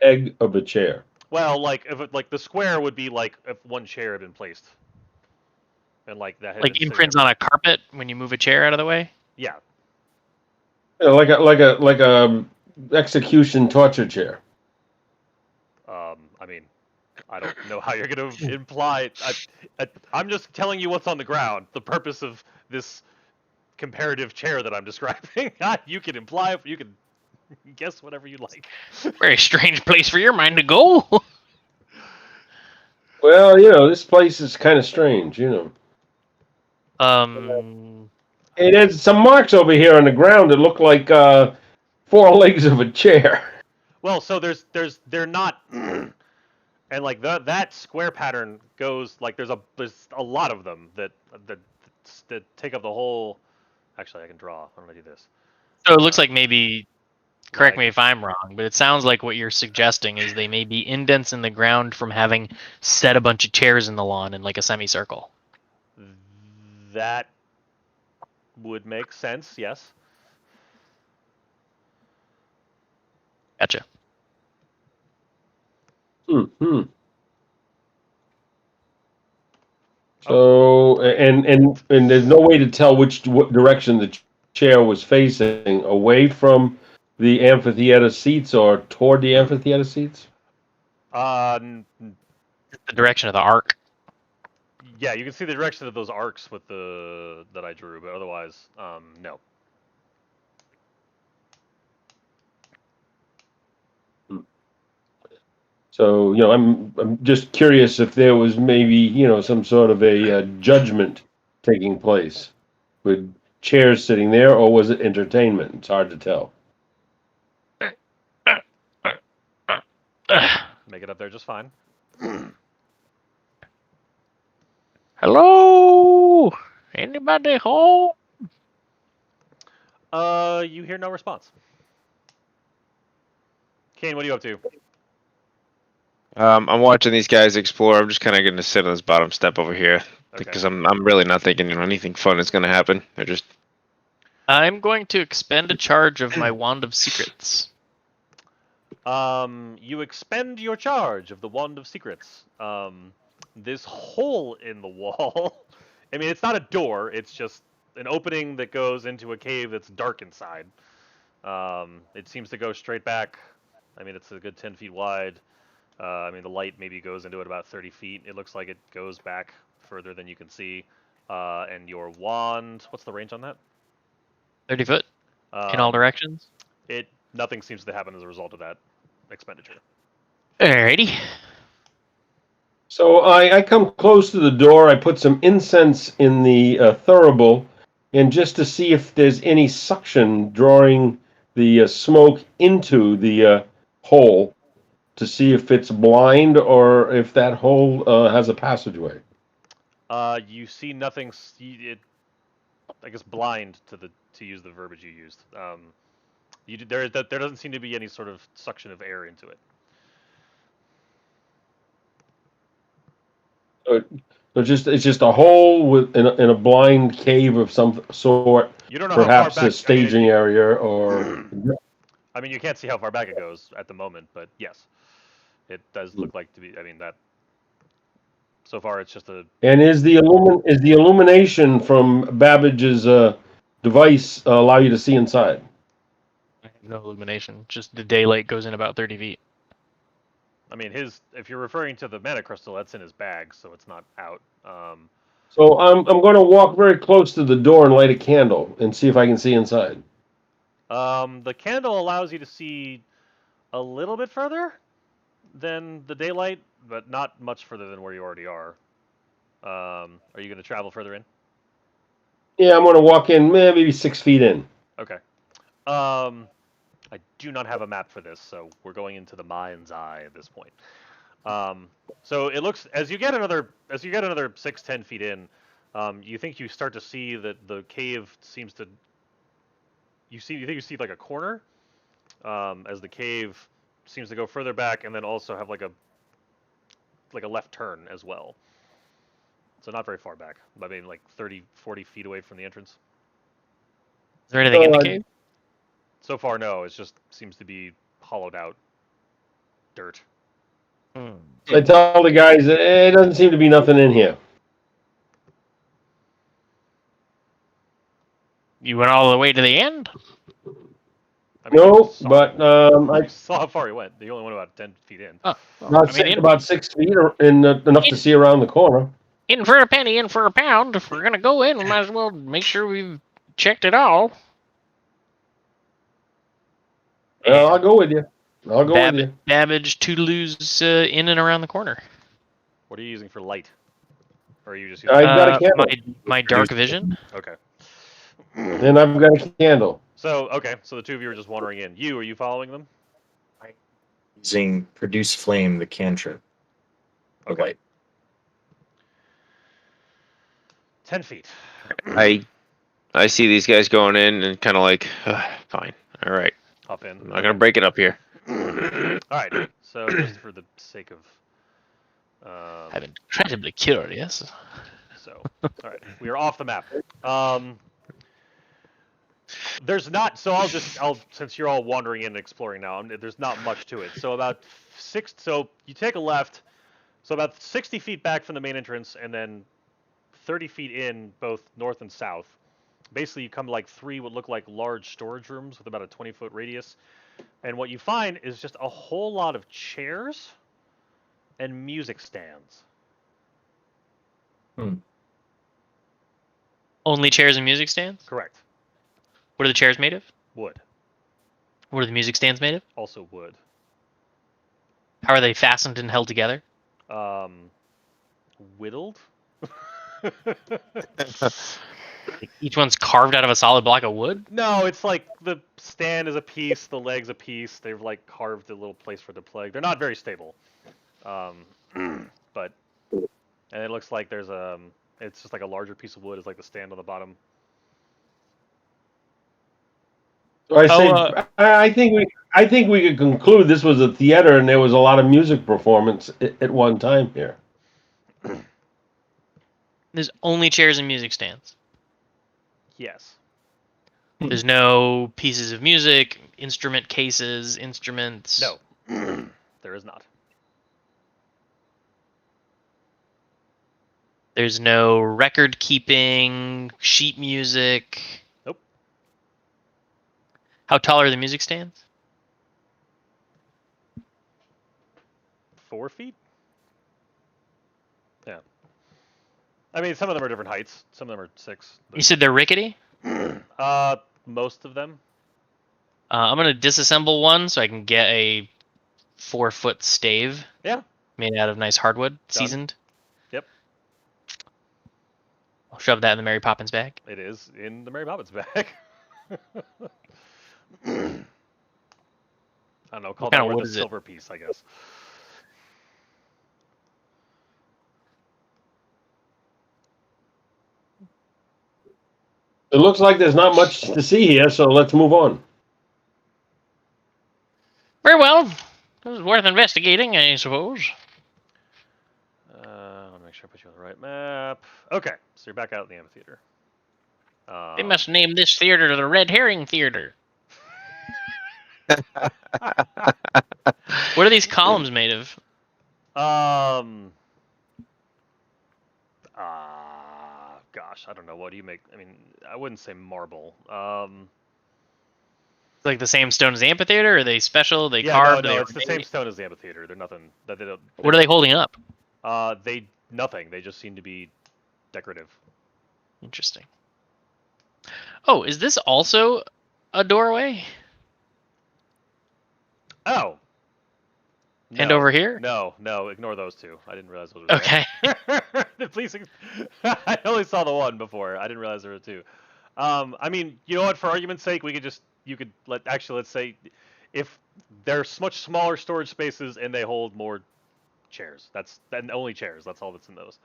Egg of a chair. Well, like if it, like the square would be like if one chair had been placed, and like that had Like been sitting imprints there. on a carpet when you move a chair out of the way. Yeah. Yeah, like a execution torture chair. I mean, I don't know how you're going to imply. I'm just telling you what's on the ground. The purpose of this comparative chair that I'm describing. You can imply. You can guess whatever you like. Very strange place for your mind to go. Well, this place is kind of strange. Hey, there's some marks over here on the ground that look like 4 legs of a chair. Well, so they're not. And like that square pattern goes like there's a lot of them that take up the whole. Actually, I can draw. Why don't I do this? So it looks like maybe, correct Like- me if I'm wrong, but it sounds like what you're suggesting is they may be indents in the ground from having set a bunch of chairs in the lawn in like a semicircle. That would make sense. Yes. Gotcha. Hmm. So, and there's no way to tell what direction the chair was facing, away from the amphitheater seats or toward the amphitheater seats? Uh, The direction of the arc. yeah, you can see the direction of those arcs with that I drew, but otherwise, no. So, I'm just curious if there was maybe, some sort of a judgment taking place with chairs sitting there, or was it entertainment? It's hard to tell. Make it up there just fine. Hello? Anybody home? You hear no response. Kane, what are you up to? I'm watching these guys explore. I'm just kind of going to sit on this bottom step over here Okay. because I'm really not thinking anything fun is going to happen. They're just I'm going to expend a charge of my Wand of Secrets. You expend your charge of the Wand of Secrets. This hole in the wall. I mean, it's not a door. It's just an opening that goes into a cave that's dark inside. It seems to go straight back. I mean, it's a good 10 feet wide. I mean, the light maybe goes into it about 30 feet. It looks like it goes back further than you can see. And your wand, what's the range on that? 30 foot in all directions. Nothing seems to happen as a result of that expenditure. Alrighty. So I come close to the door. I put some incense in the thurible, and just to see if there's any suction drawing the smoke into the hole, to see if it's blind or if that hole has a passageway. You see nothing. I guess blind to use the verbiage you used. There doesn't seem to be any sort of suction of air into it. So it's just a hole in a blind cave of some sort. You don't know Perhaps how far back. a staging area, or I mean, you can't see how far back it goes at the moment, but yes, it does look like to be. I mean, that. So far, it's just a. and is the illumination from Babbage's device allow you to see inside? I have no illumination. Just the daylight goes in about 30 feet. I mean, if you're referring to the mana crystal, that's in his bag, so it's not out. So I'm going to walk very close to the door and light a candle and see if I can see inside. The candle allows you to see a little bit further than the daylight, but not much further than where you already are. Are you going to travel further in? Yeah, I'm going to walk in maybe 6 feet in. Okay. I do not have a map for this, so we're going into the mind's eye at this point. So it looks as you get another 6-10 feet in, you think you start to see that the cave seems to. You think you see like a corner, as the cave seems to go further back, and then also have like a left turn as well. So not very far back. I mean, like 30, 40 feet away from the entrance. Is there anything in the So, cave? So far, no. It just seems to be hollowed out dirt. I tell the guys, it doesn't seem to be nothing in here. You went all the way to the end? I mean, No, but I you saw how far he went. You only went about 10 feet in. Oh, about, I mean, about 6 feet enough to see around the corner. in for a penny, in for a pound. If we're gonna go in, we might as well make sure we've checked it all. Well, I'll go with you. I'll go with you. Babbage Toodaloo's in and around the corner. What are you using for light? Or are you just using... I've got a candle. My dark vision. Okay. And I've got a candle. So, okay. So the two of you are just wandering in. Are you following them? Using produce flame, the cantrip. Okay. Light. 10 feet. I see these guys going in and kind of like, fine, all right. Hop in. I'm not gonna break it up here. Alright. So just for the sake of... I'm incredibly curious. So, alright. We are off the map. There's not... So since you're all wandering in and exploring now, there's not much to it. So about 6... So you take a left. So about 60 feet back from the main entrance, and then 30 feet in, both north and south. Basically, you come to like 3 what look like large storage rooms with about a 20-foot radius. And what you find is just a whole lot of chairs and music stands. Only chairs and music stands? Correct. What are the chairs made of? Wood. What are the music stands made of? Also wood. How are they fastened and held together? Whittled? Each one's carved out of a solid block of wood? No, it's like the stand is a piece, the leg's a piece. They've like carved a little place for the plug. They're not very stable. But and it looks like there's it's just like a larger piece of wood is like the stand on the bottom. So I think we could conclude this was a theater and there was a lot of music performance at one time here. There's only chairs and music stands. Yes. There's no pieces of music, instrument cases, instruments. No. There is not. There's no record keeping, sheet music. Nope. How tall are the music stands? 4 feet? Yeah. I mean, some of them are different heights. Some of them are 6. You said they're rickety? Most of them. I'm going to disassemble one so I can get a 4-foot stave. Yeah. Made out of nice hardwood, seasoned. Yep. I'll shove that in the Mary Poppins bag. It is in the Mary Poppins bag. I don't know. Call that wood worth a is it? silver piece, I guess. It looks like there's not much to see here, so let's move on. Very well. It was worth investigating, I suppose. Let me make sure I put you on the right map. Okay, so you're back out in the amphitheater. They must name this theater the Red Herring Theater. What are these columns made of? Gosh, I don't know. What do you make? I mean, I wouldn't say marble. Like the same stone as the amphitheater? Are they special? They Yeah, carved? no, They it's the same stone as the amphitheater. They're nothing. That they don't. What are they holding up? Nothing. They just seem to be decorative. Interesting. Oh, is this also a doorway? Oh. And No. over here? No, ignore those two. I didn't realize those were Okay. there. Please, I only saw the one before. I didn't realize there were two. I mean, you know what? For argument's sake, let's say, if they're much smaller storage spaces and they hold more chairs. And only chairs. That's all that's in those.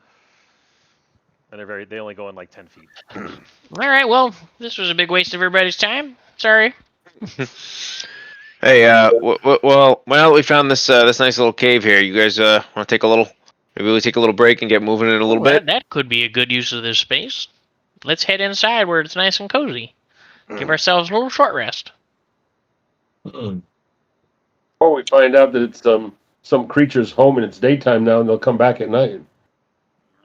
And they only go in like 10 feet. All right. Well, this was a big waste of everybody's time. Sorry. Hey, well, we found this nice little cave here. You guys want to take a little? Maybe we take a little break and get moving in a little bit. That could be a good use of this space. Let's head inside where it's nice and cozy. Give ourselves a little short rest. Or we find out that it's some creature's home and it's daytime now, and they'll come back at night.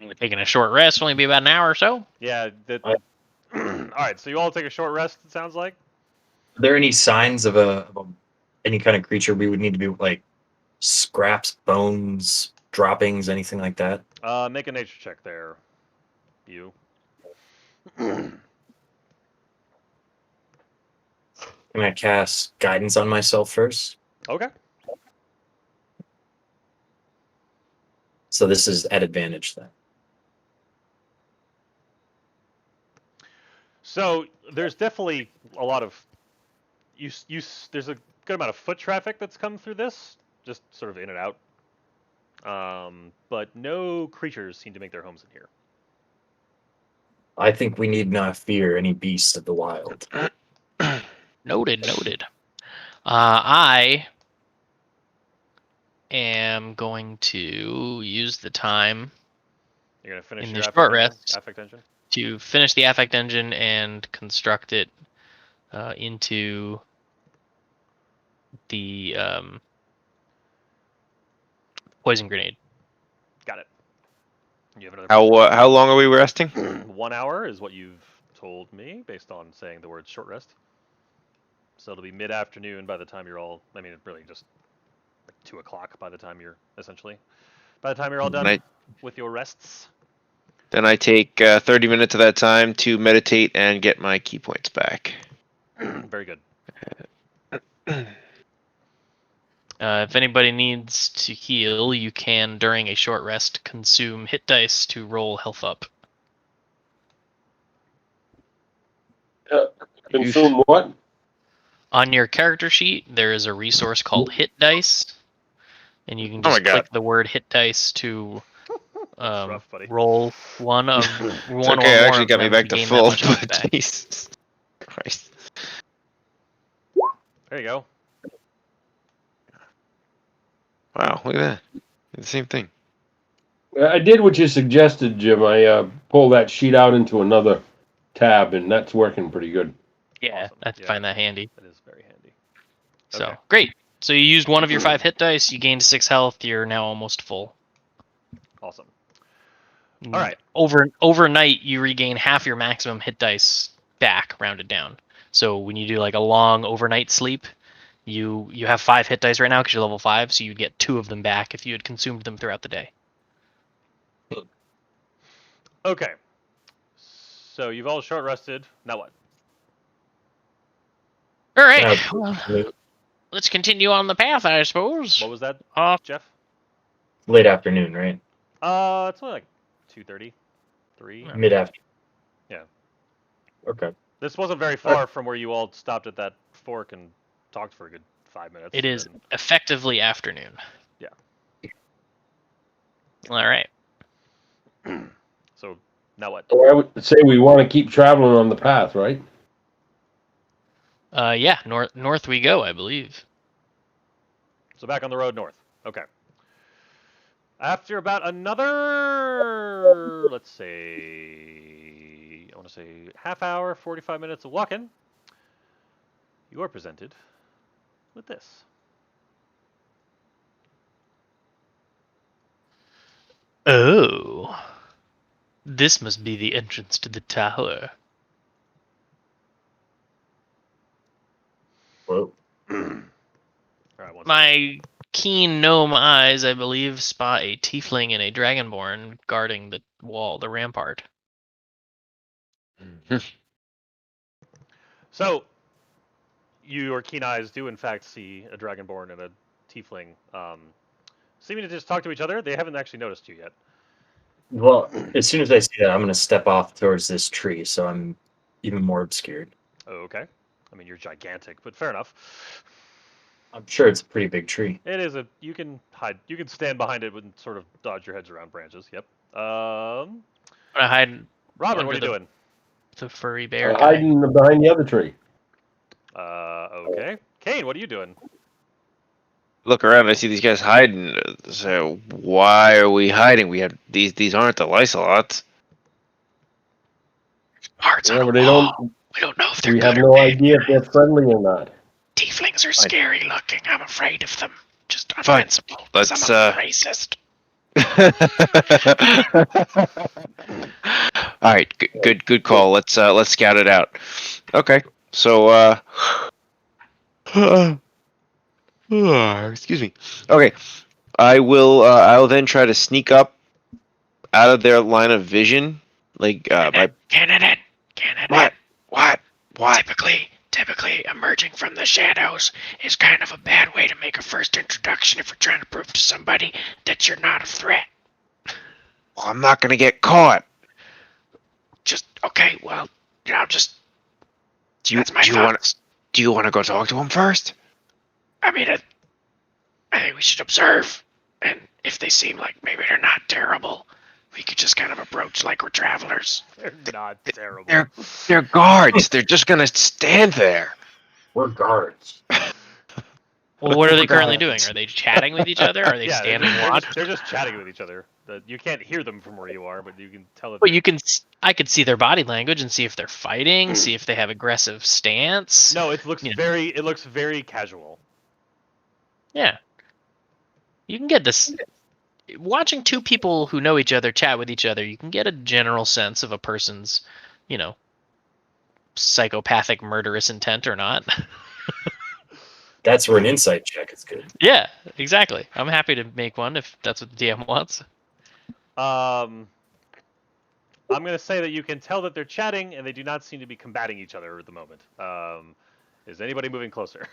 We're taking a short rest, only be about an hour or so. Yeah. All right. So you all take a short rest. It sounds like. Are there any signs of any kind of creature we would need to be like scraps, bones, droppings, anything like that? Make a nature check there. You. Can I cast guidance on myself first? Okay. So this is at advantage then. So there's definitely a lot of there's a good amount of foot traffic that's come through this, just sort of in and out. But no creatures seem to make their homes in here. I think we need not fear any beast of the wild. Noted. I am going to use the time You're gonna finish in your the short rest affect engine. to finish the affect engine and construct it into the poison grenade. Got it. You have another. How long are we resting? 1 hour is what you've told me, based on saying the word short rest. So it'll be mid-afternoon by the time you're all. I mean, really just like 2 o'clock by the time you're all done with your rests. Then I take 30 minutes of that time to meditate and get my key points back. Very good. If anybody needs to heal, you can, during a short rest, consume hit dice to roll health up. Consume what? On your character sheet, there is a resource called hit dice, and you can just click the word hit dice to rough, buddy. roll one of It's one okay, or it more actually of got me them back to to gain full, that much health but back. Jesus Christ. There you go. Wow, look at that. The same thing. I did what you suggested, Jim. I pulled that sheet out into another tab, and that's working pretty good. Yeah, Awesome. I find that handy. That is very handy. So Okay. great. So you used one of your 5 hit dice. You gained 6 health. You're now almost full. Awesome. All right. Overnight, you regain half your maximum hit dice back, rounded down. So when you do like a long overnight sleep, you have 5 hit dice right now because you're level 5, so you'd get 2 of them back if you had consumed them throughout the day. Okay. So you've all short rested. Now what? All right. Well, let's continue on the path, I suppose. What was that, Jeff? Late afternoon, right? It's only like 2:30, 3. Mid afternoon. Yeah. Okay. This wasn't very far from where you all stopped at that fork and talked for a good 5 minutes. It is effectively afternoon. Yeah. All right. So now what? So I would say we want to keep traveling on the path, right? Yeah, north we go, I believe. So back on the road north. Okay. After about another, let's say, I want to say half hour, 45 minutes of walking, you are presented with this. Oh. This must be the entrance to the tower. Whoa. All right, My keen gnome eyes, I believe, spot a tiefling and a dragonborn guarding the wall, the rampart. So, your keen eyes do in fact see a dragonborn and a tiefling seeming to just talk to each other. They haven't actually noticed you yet. Well, as soon as I see that, I'm going to step off towards this tree. So I'm even more obscured. Okay. I mean, you're gigantic, but fair enough. I'm sure it's a pretty big tree. It is a. You can hide. You can stand behind it and sort of dodge your heads around branches. Yep. I'm gonna hide Robert, under what are you doing? the furry bear guy. Hiding behind the other tree. Okay. Kane, what are you doing? Look around. I see these guys hiding. So why are we hiding? We have these aren't the Lysolots. Hearts Yeah, on a but they wall. don't. We don't know if they're We good have or no bad. idea if they're friendly or not. Tieflings are scary looking. I'm afraid of them. Just on Fine. principle. Because Let's, I'm a racist. All right, good call. Let's scout it out. Okay, so excuse me. Okay, I'll then try to sneak up out of their line of vision, like by Candidate. what? Typically, emerging from the shadows is kind of a bad way to make a first introduction if you're trying to prove to somebody that you're not a threat. Well, I'm not gonna get caught. Okay, well, just Do you that's my do you want thoughts. do you want to go talk to him first? I mean, I think we should observe, and if they seem like maybe they're not terrible, we could just kind of approach like we're travelers. They're not terrible. They're guards. They're just gonna stand there. We're guards. Well, what are they currently doing? Are they chatting with each other? Are they Yeah, standing watch? they're just chatting with each other. You can't hear them from where you are, but you can tell that. But I could see their body language and see if they're fighting, see if they have aggressive stance. No, it looks You know. it looks very casual. Yeah. You can get this. Watching two people who know each other chat with each other, you can get a general sense of a person's, psychopathic murderous intent or not. That's where an insight check is good. Yeah, exactly. I'm happy to make one if that's what the DM wants. I'm gonna say that you can tell that they're chatting and they do not seem to be combating each other at the moment. Is anybody moving closer?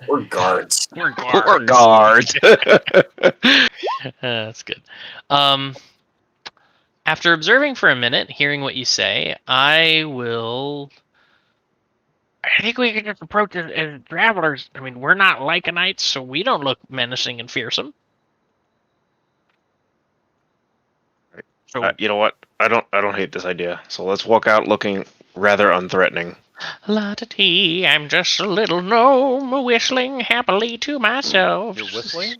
We're guards. We're We're guards. That's good. After observing for a minute, hearing what you say, I think we can just approach it as travelers. I mean, we're not Lycanites, so we don't look menacing and fearsome. So, You know what? I don't hate this idea. So let's walk out looking rather unthreatening. la-da-dee, I'm just a little gnome whistling happily to myself. You're whistling?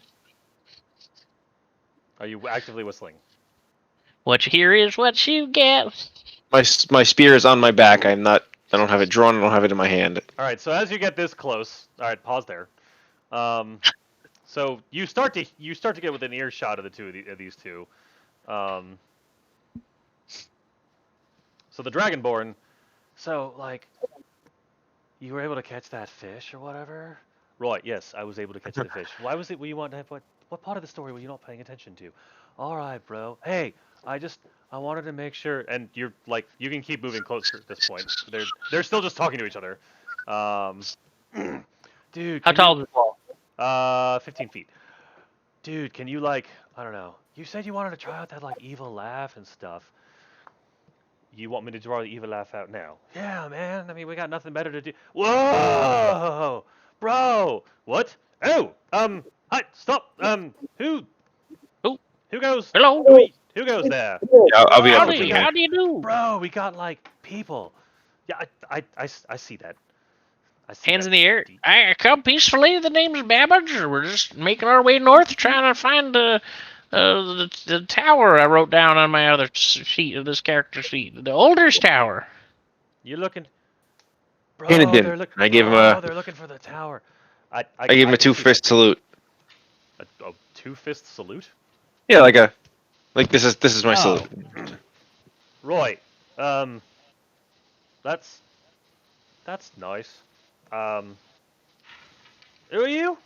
Are you actively whistling? What you hear is what you get. My spear is on my back. I don't have it drawn. I don't have it in my hand. All right. So as you get this close, all right, pause there. So you start to get within earshot of of these two. So the Dragonborn. So like, you were able to catch that fish or whatever. Roy, yes, I was able to catch the fish. Why was it? Were you want to have what part of the story were you not paying attention to? All right, bro. Hey, I wanted to make sure, and you're like, you can keep moving closer at this point. They're still just talking to each other. Dude, How tall is the wall? 15 feet. Dude, can you like, I don't know. You said you wanted to try out that like evil laugh and stuff. You want me to draw the evil laugh out now? Yeah, man. I mean, we got nothing better to do. Whoa, bro. What? Oh, hi, stop. Who? Oh. Who goes? Hello. Who goes there? Yeah, I'll be up Howdy, in here. how do you do? Bro, we got like people. Yeah, I see that. I see Hands that. in the air. I come peacefully. The name's Babbage. We're just making our way north, trying to find the tower I wrote down on my other sheet of this character sheet. The Older's Tower. You're looking. Bro, Handed in. they're looking. I gave him They're looking for the tower. I gave him a can see two-fist salute. that. A two-fist salute? Yeah, like this is my salute. Roy, that's nice. Who are you?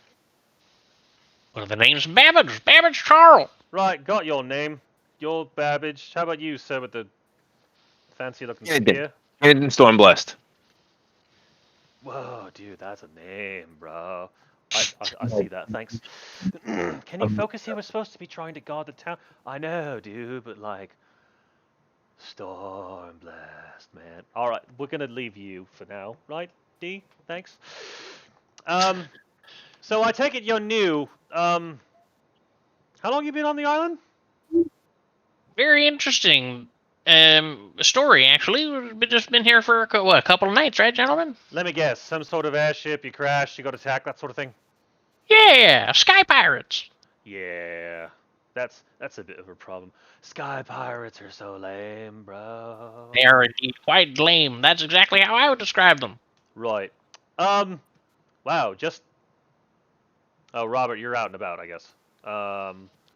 Well, the name's Babbage. Babbage Charles. Right, got your name. You're Babbage. How about you, sir, with the fancy-looking Yeah, I did. spear? Handed in storm blessed. Whoa, dude, that's a name, bro. I see that. Thanks. Can you focus here? We're supposed to be trying to guard the town. I know, dude, but like, Stormblast, man. All right, we're gonna leave you for now, right, D? Thanks. So I take it you're new. How long you been on the island? Very interesting story, actually. We've just been here for a couple of nights, right, gentlemen? Let me guess. Some sort of airship. You crashed. You got attacked. That sort of thing. Yeah, sky pirates. Yeah, that's a bit of a problem. Sky pirates are so lame, bro. They are indeed quite lame. That's exactly how I would describe them. Right. Wow. Just. Oh, Robert, you're out and about, I guess.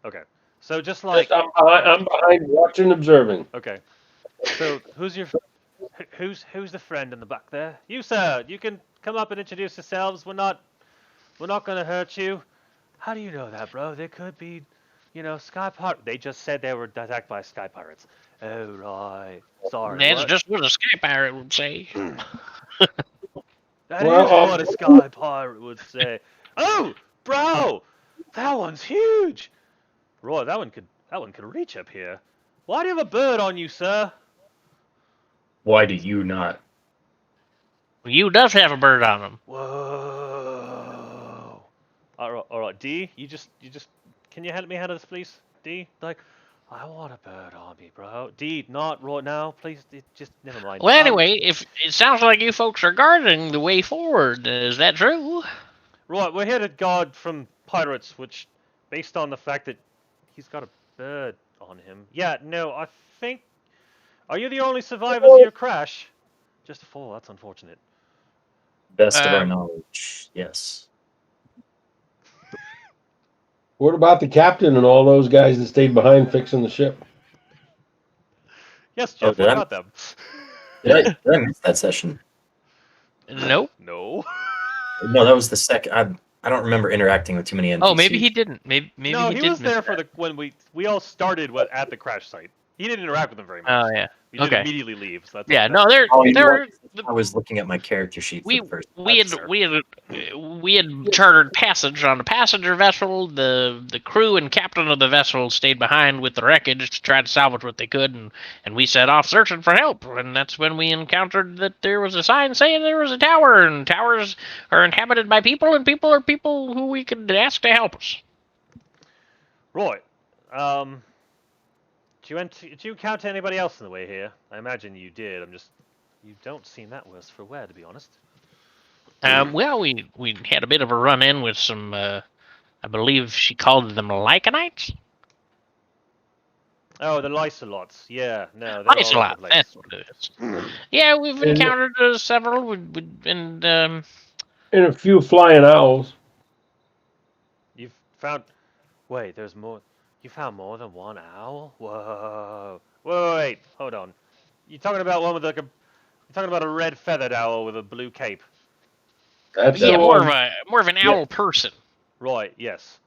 Okay. So just like. Just, I'm behind watching, observing. Okay. So who's the friend in the back there? You, sir. You can come up and introduce yourselves. We're not gonna hurt you. How do you know that, bro? They could be, sky pirate. They just said they were attacked by sky pirates. Oh right. Sorry. That's What? just what a sky pirate would say. That Well, is what a sky pirate would say. Oh, bro, that one's huge. Roy, that one could reach up here. Why do you have a bird on you, sir? Why do you not? You does have a bird on him. Whoa. All right, D, you just can you help me handle this, please? D, like, I want a bird on me, bro. D, not right now, please. Just never mind. Well, anyway, if it sounds like you folks are guarding the way forward, is that true? Right, we're here to guard from pirates, which, based on the fact that he's got a bird on him. Yeah, no, I think. Are you the only survivors of your crash? Just a fall. That's unfortunate. Best of our Um, knowledge, yes. What about the captain and all those guys that stayed behind fixing the ship? Yes, Oh, Jeff. did What I- about them? Did I miss that session? Nope. No. No, that was the second. I don't remember interacting with too many NPCs. Oh, maybe he didn't. Maybe No, he he did was miss there for that. when we all started at the crash site. He didn't interact with them very much. Oh yeah. We did Okay. immediately leave. So that's Yeah. that's No, there Oh, you know there. what? I was looking at my character sheet for We the first. we had fair. we had chartered passage on a passenger vessel. The crew and captain of the vessel stayed behind with the wreckage to try to salvage what they could, and we set off searching for help. And that's when we encountered that there was a sign saying there was a tower, and towers are inhabited by people, and people are people who we could ask to help us. Roy, did you encounter anybody else on the way here? I imagine you did. You don't seem that worse for wear, to be honest. Well, we had a bit of a run in with some. I believe she called them Lycanites. Oh, the Lycelots. Yeah, no, they're all over the Lycelot, place. that's what it is. Yeah, we've encountered several, and And a few flying owls. You've found. Wait, there's more. You found more than one owl? Whoa. Wait, hold on. You talking about one with like a? You're talking about a red feathered owl with a blue cape. That's yeah, the more one. of an owl person. Roy, yes.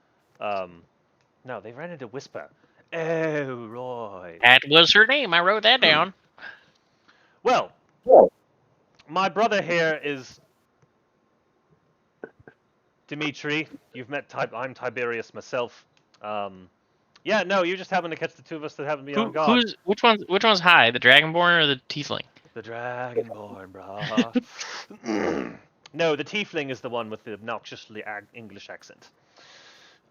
No, they ran into Whisper. Oh, Roy. That was her name. I wrote that down. Well, Whoa. my brother here is Dimitri. You've met I'm Tiberius myself. Yeah, no, you just happen to catch the two of us that happen to be on guard. Which one's high, the Dragonborn or the Tiefling? The Dragonborn, brah. No, the Tiefling is the one with the obnoxiously English accent.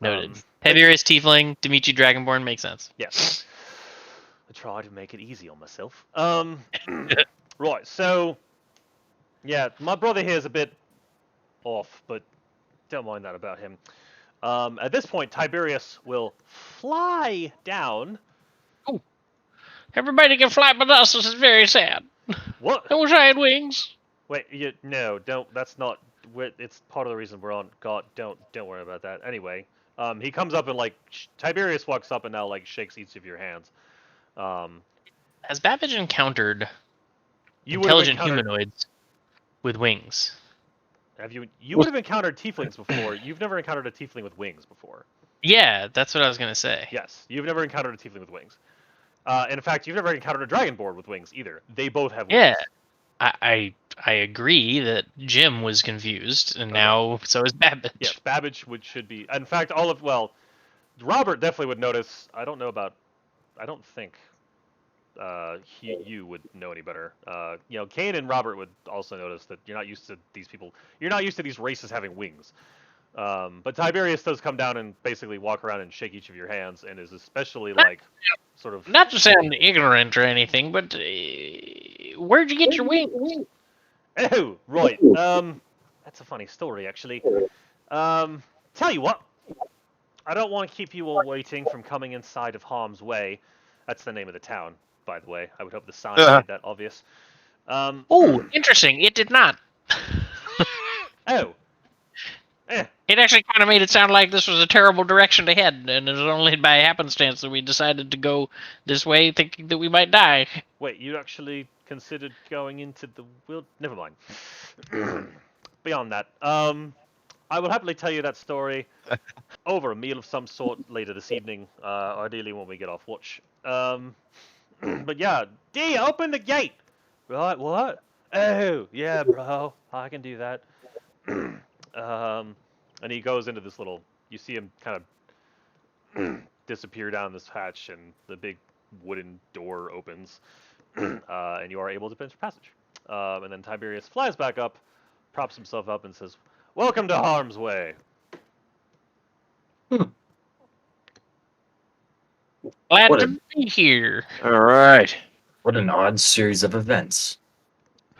Noted. Tiberius Tiefling, Dimitri Dragonborn makes sense. Yes. I try to make it easy on myself. Right, so yeah, my brother here is a bit off, but don't mind that about him. At this point, Tiberius will fly down. Everybody can fly but us. This is very sad. What? I wish I had wings. Wait, no, don't. That's not. It's part of the reason we're on. God, don't worry about that. Anyway, he comes up and Tiberius walks up and now shakes each of your hands. Has Babbage encountered You would have intelligent encountered. humanoids with wings? Have you? You would have encountered tieflings before. You've never encountered a tiefling with wings before. Yeah, that's what I was gonna say. Yes, you've never encountered a tiefling with wings. In fact, you've never encountered a dragonborn with wings either. They both have wings. Yeah, I agree that Jim was confused, and now so is Babbage. Yes, Babbage should be. In fact, Robert definitely would notice. I don't think. you would know any better. Kane and Robert would also notice that you're not used to these people. You're not used to these races having wings. But Tiberius does come down and basically walk around and shake each of your hands, and is especially like sort of. Not to sound ignorant or anything, but where'd you get your wings? Oh, right. That's a funny story, actually. Tell you what, I don't want to keep you all waiting from coming inside of harm's way. That's the name of the town, by the way. I would hope the sign made that obvious. Oh, interesting. It did not. Oh. It actually kind of made it sound like this was a terrible direction to head, and it was only by happenstance that we decided to go this way, thinking that we might die. Wait, you actually considered going into the wild? Never mind. Beyond that, I will happily tell you that story over a meal of some sort later this evening, ideally when we get off watch. But yeah, D, open the gate! Right, what? Oh, yeah, bro, I can do that. And he goes into this little, you see him kind of disappear down this hatch, and the big wooden door opens, and you are able to finish your passage. And then Tiberius flies back up, props himself up, and says, "Welcome to Harm's Way." Glad What to a- be here. All right. What an odd series of events.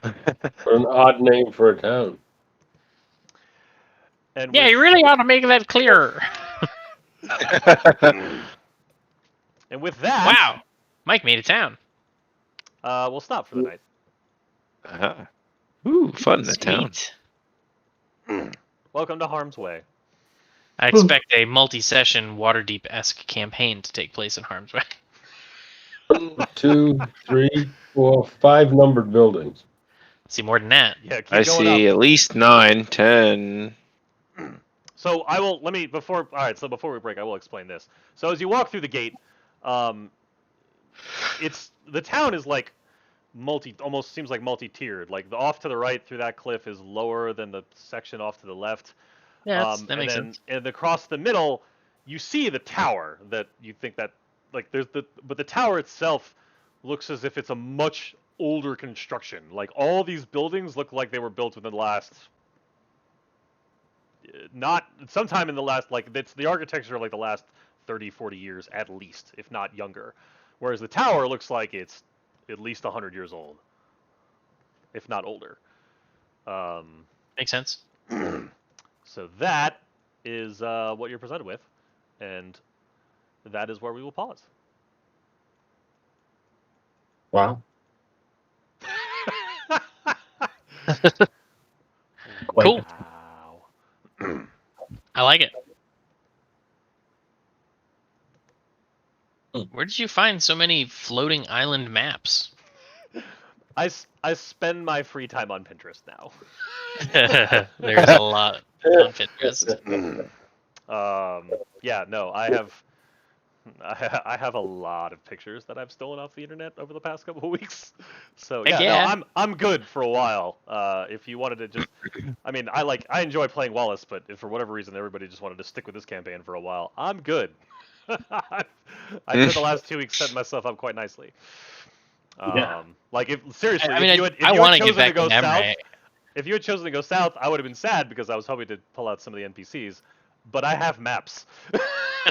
What an odd name for a town. And Yeah, with, you really ought to make that clearer. and with that, Wow, Mike made it town. we'll stop for the night. Ooh, fun in the town. Sweet. Welcome to Harm's Way. I expect a multi-session Waterdeep-esque campaign to take place in Harm's Way. 1, 2, 3, 4, 5 numbered buildings. See more than that. Yeah, keep I going see up. at least 9, 10. So I will before we break, I will explain this. So as you walk through the gate, the town is like almost seems like multi-tiered. Like the off to the right through that cliff is lower than the section off to the left. Yeah, that makes sense. And across the middle, you see the tower that you think that but the tower itself looks as if it's a much older construction. Like all these buildings look like they were built within the last not sometime in the last it's the architecture of like the last 30 40 years at least, if not younger, whereas the tower looks like it's at least 100 years old, if not older. Makes sense. So that is what you're presented with, and that is where we will pause. Wow. Quite Cool. Wow. I like it. Where did you find so many floating island maps? I spend my free time on Pinterest now. There's a lot on Pinterest. Yeah, no, I have a lot of pictures that I've stolen off the internet over the past couple of weeks. So Heck yeah, yeah. no, I'm good for a while. If you wanted to just, I mean, I enjoy playing Wallace, but if for whatever reason everybody just wanted to stick with this campaign for a while, I'm good. I spent the last 2 weeks setting myself up quite nicely. Yeah. Like if seriously, I mean, if you had I want to chosen get back to go to south, Emre. if you had chosen to go south, I would have been sad because I was hoping to pull out some of the NPCs. But I have maps.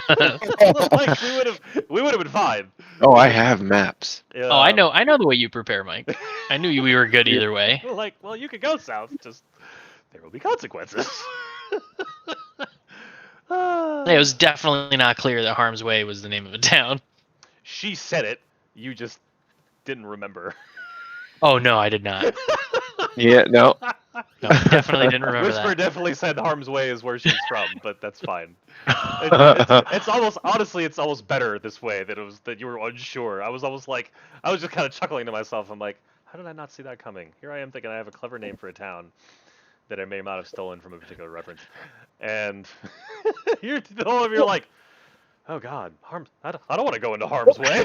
Like we would have been fine. Oh, I have maps. Oh, I know the way you prepare, Mike. I knew we were good either way. Like, well, you could go south. Just there will be consequences. It was definitely not clear that Harm's Way was the name of a town. She said it. You just didn't remember. Oh no, I did not. Yeah, no. No, I definitely didn't remember Whisper that. definitely said Harm's Way is where she's from, but that's fine. It's almost honestly, it's almost better this way that you were unsure. I was just kind of chuckling to myself. I'm like, how did I not see that coming? Here I am thinking I have a clever name for a town that I may or not have stolen from a particular reference, and all of you're like, oh God, I don't want to go into Harm's Way.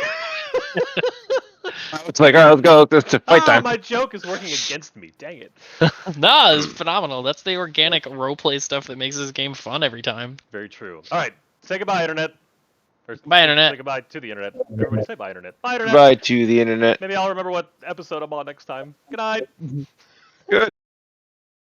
It's like, all right, let's go. It's fight time. My joke is working against me. Dang it. No, it's phenomenal. That's the organic roleplay stuff that makes this game fun every time. Very true. All right, say goodbye, internet. Or Bye, Internet. Say goodbye to the internet. Everybody say bye, internet. Bye, internet. Goodbye to the internet. Maybe I'll remember what episode I'm on next time. Good night.